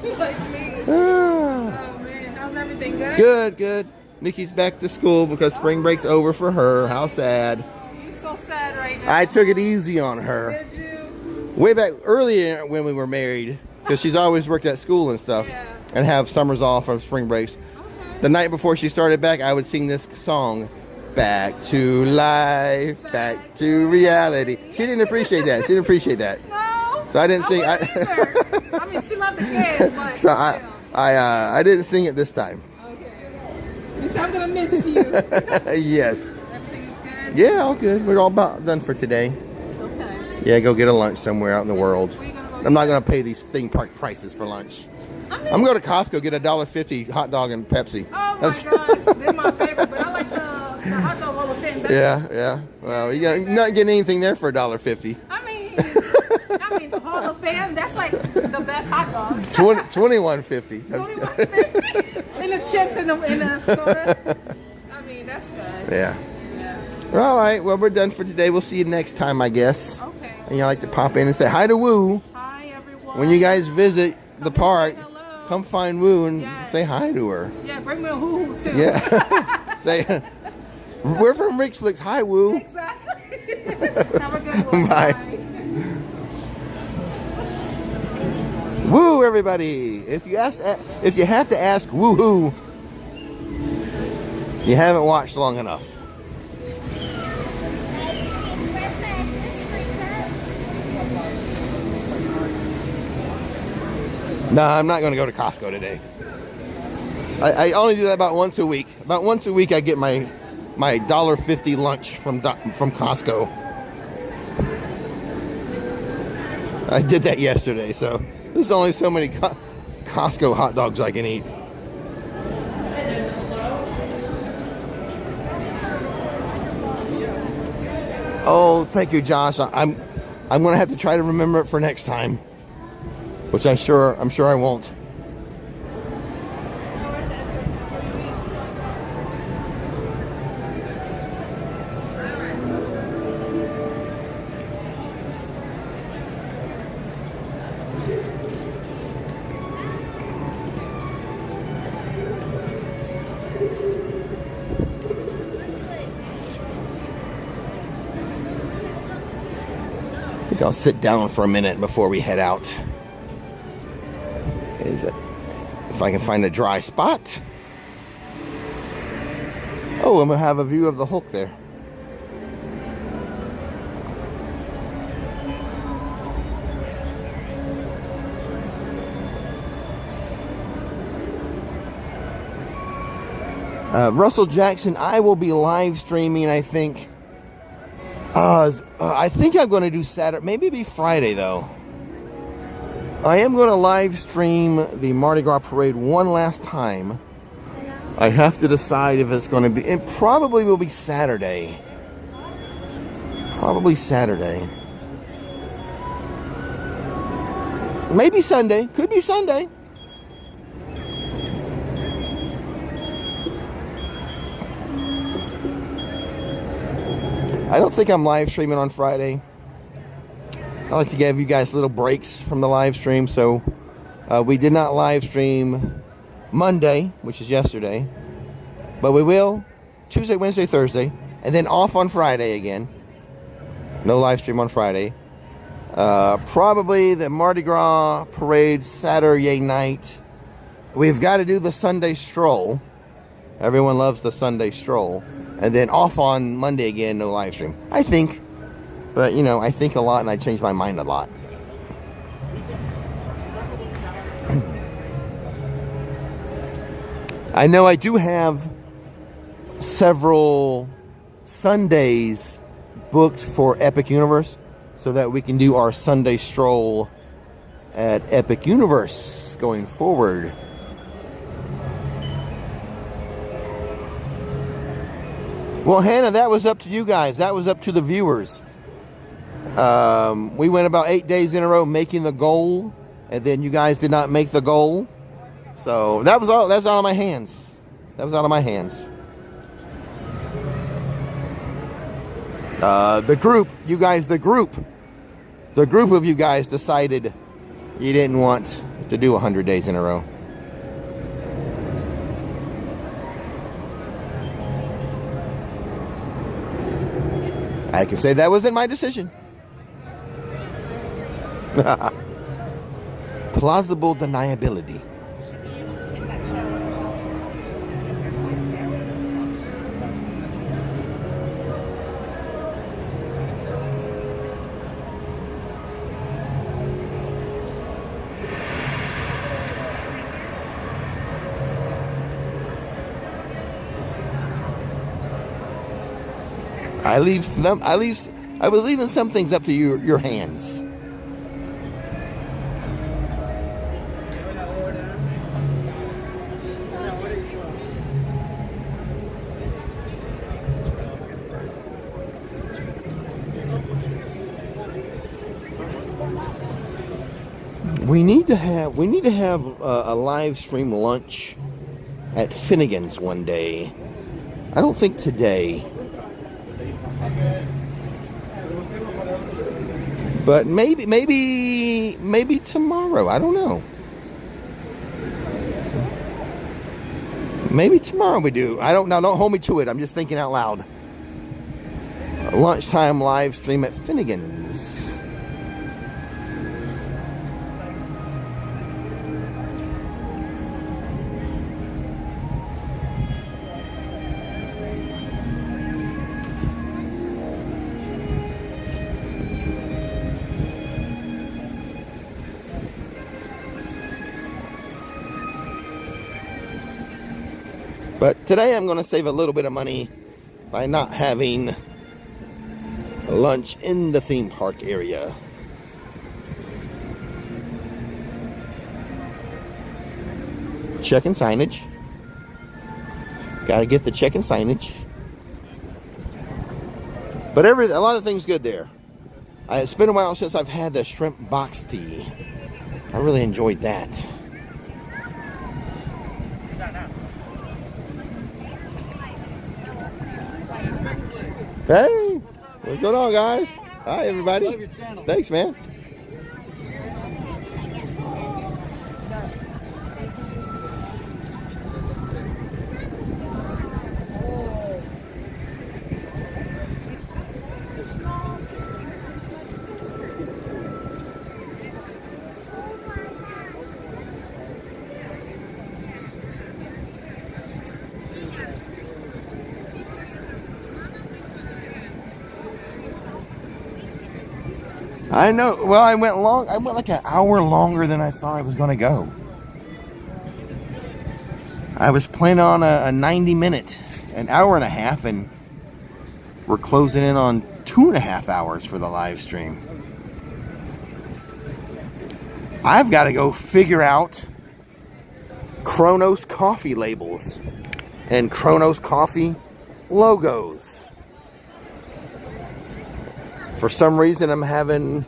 me. Like me. Ah. Oh man, how's everything good? Good, good. Nikki's back to school because spring break's over for her. How sad. You're so sad right now. I took it easy on her. Did you? Way back earlier when we were married, because she's always worked at school and stuff, Yeah. and have summers off or spring breaks. The night before she started back, I would sing this song, "Back to life, back to reality." She didn't appreciate that. She didn't appreciate that. No. So I didn't sing. I mean, she loved the kids, but So I didn't sing it this time. Okay. At least I'm gonna miss you. Yes. Everything is good. Yeah, all good. We're all about done for today. Okay. Yeah, go get a lunch somewhere out in the world. Where you gonna go I'm not gonna pay these theme park prices for lunch. I'm going to Costco, get a $1.50 hot dog and Pepsi. Oh my gosh, they're my favorite, but I like the hot dog Hall of Fame better. Yeah, yeah. Well, you're not getting anything there for $1.50. I mean, the Hall of Fame, that's like the best hot dog. $21.50. And the chips and the soda. I mean, that's good. Yeah. Yeah. Well, all right. Well, we're done for today. We'll see you next time, I guess. Okay. And you like to pop in and say hi to Woo. Hi, everyone. When you guys visit the park, hello. come find Woo and Yes. say hi to her. Yeah, bring me a hoo-hoo too. Yeah. Say, we're from Rix Flix. Hi, Woo. Exactly. Have a good one. Bye. Woo, everybody! If you have to ask woo-hoo, you haven't watched long enough. No, I'm not going to go to Costco today. I only do that about once a week. About once a week, I get my $1.50 lunch from Costco. I did that yesterday, so there's only so many Costco hot dogs I can eat. Oh, thank you, Josh. I'm gonna have to try to remember it for next time, which I'm sure I won't. I think I'll sit down for a minute before we head out. If I can find a dry spot. Oh, I'm gonna have a view of the Hulk there. Russell Jackson, I will be live streaming, I think. I think I'm going to do Saturday, maybe it'll be Friday though. I am going to live stream the Mardi Gras parade one last time. I have to decide if it's going to be, it probably will be Saturday. Probably Saturday. Maybe Sunday, could be Sunday. I don't think I'm live streaming on Friday. I like to give you guys little breaks from the live stream. So we did not live stream Monday, which is yesterday. But we will Tuesday, Wednesday, Thursday. And then off on Friday again. No live stream on Friday. Probably the Mardi Gras parade Saturday night. We've got to do the Sunday stroll. Everyone loves the Sunday stroll. And then off on Monday again, no live stream. I think. But, you know, I think a lot and I change my mind a lot. I know I do have several Sundays booked for Epic Universe. so that we can do our Sunday stroll at Epic Universe going forward. Well, Hannah, that was up to you guys. That was up to the viewers. We went about 8 days in a row making the goal, and then you guys did not make the goal. So that was all. That's out of my hands. That was out of my hands. The group of you guys decided you didn't want to do 100 days in a row. I can say that wasn't my decision. Plausible deniability. I was leaving some things up to your hands. We need to have a live stream lunch at Finnegan's one day. I don't think today. But maybe tomorrow. I don't know. Maybe tomorrow we do. I don't know. Don't hold me to it. I'm just thinking out loud. A lunchtime live stream at Finnegan's. But today I'm going to save a little bit of money by not having lunch in the theme park area. Checking signage. Got to get the checking signage. But a lot of things good there. It's been a while since I've had the shrimp box tea. I really enjoyed that. Hey, what's going on, guys? Hi, everybody. Love your channel. Thanks, man. I know. Well, I went like an hour longer than I thought I was going to go. I was planning on a 90-minute, an hour and a half, and we're closing in on 2.5 hours for the live stream. I've got to go figure out Kronos coffee labels and Kronos coffee logos. For some reason, I'm having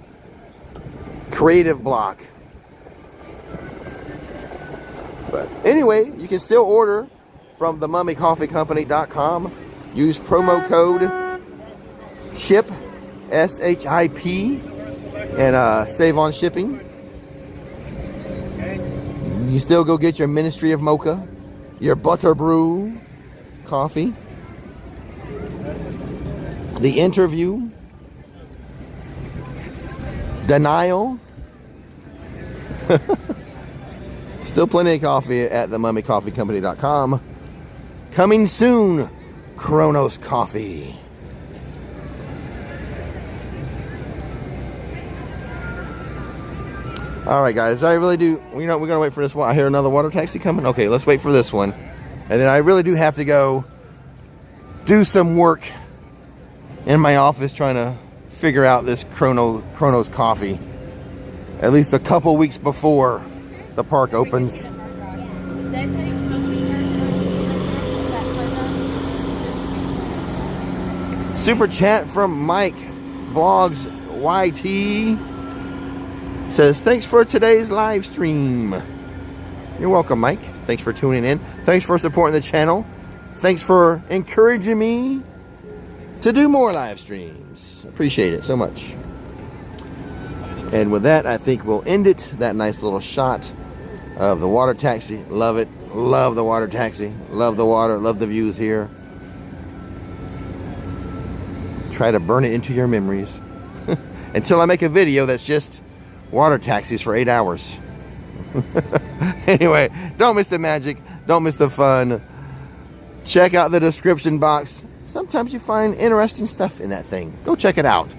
creative block. But anyway, you can still order from themummycoffeecompany.com. Use promo code SHIP, S-H-I-P, and save on shipping. You still go get your Ministry of Mocha, your Butter Brew coffee, the interview, Denial. Still plenty of coffee at themummycoffeecompany.com. Coming soon, Kronos Coffee. All right, guys. I really do. You know, we're gonna wait for this one. I hear another water taxi coming. Okay, let's wait for this one, and then I really do have to go do some work in my office trying to figure out this Kronos coffee at least a couple weeks before the park opens. Super chat from Mike Vlogs YT says, thanks for today's live stream. You're welcome, Mike. Thanks for tuning in. Thanks for supporting the channel. Thanks for encouraging me to do more live streams. Appreciate it so much. And with that, I think we'll end it. That nice little shot of the water taxi. Love it. Love the water taxi. Love the water. Love the views here. Try to burn it into your memories until I make a video that's just water taxis for 8 hours. Anyway, don't miss the magic. Don't miss the fun. Check out the description box. Sometimes you find interesting stuff in that thing. Go check it out.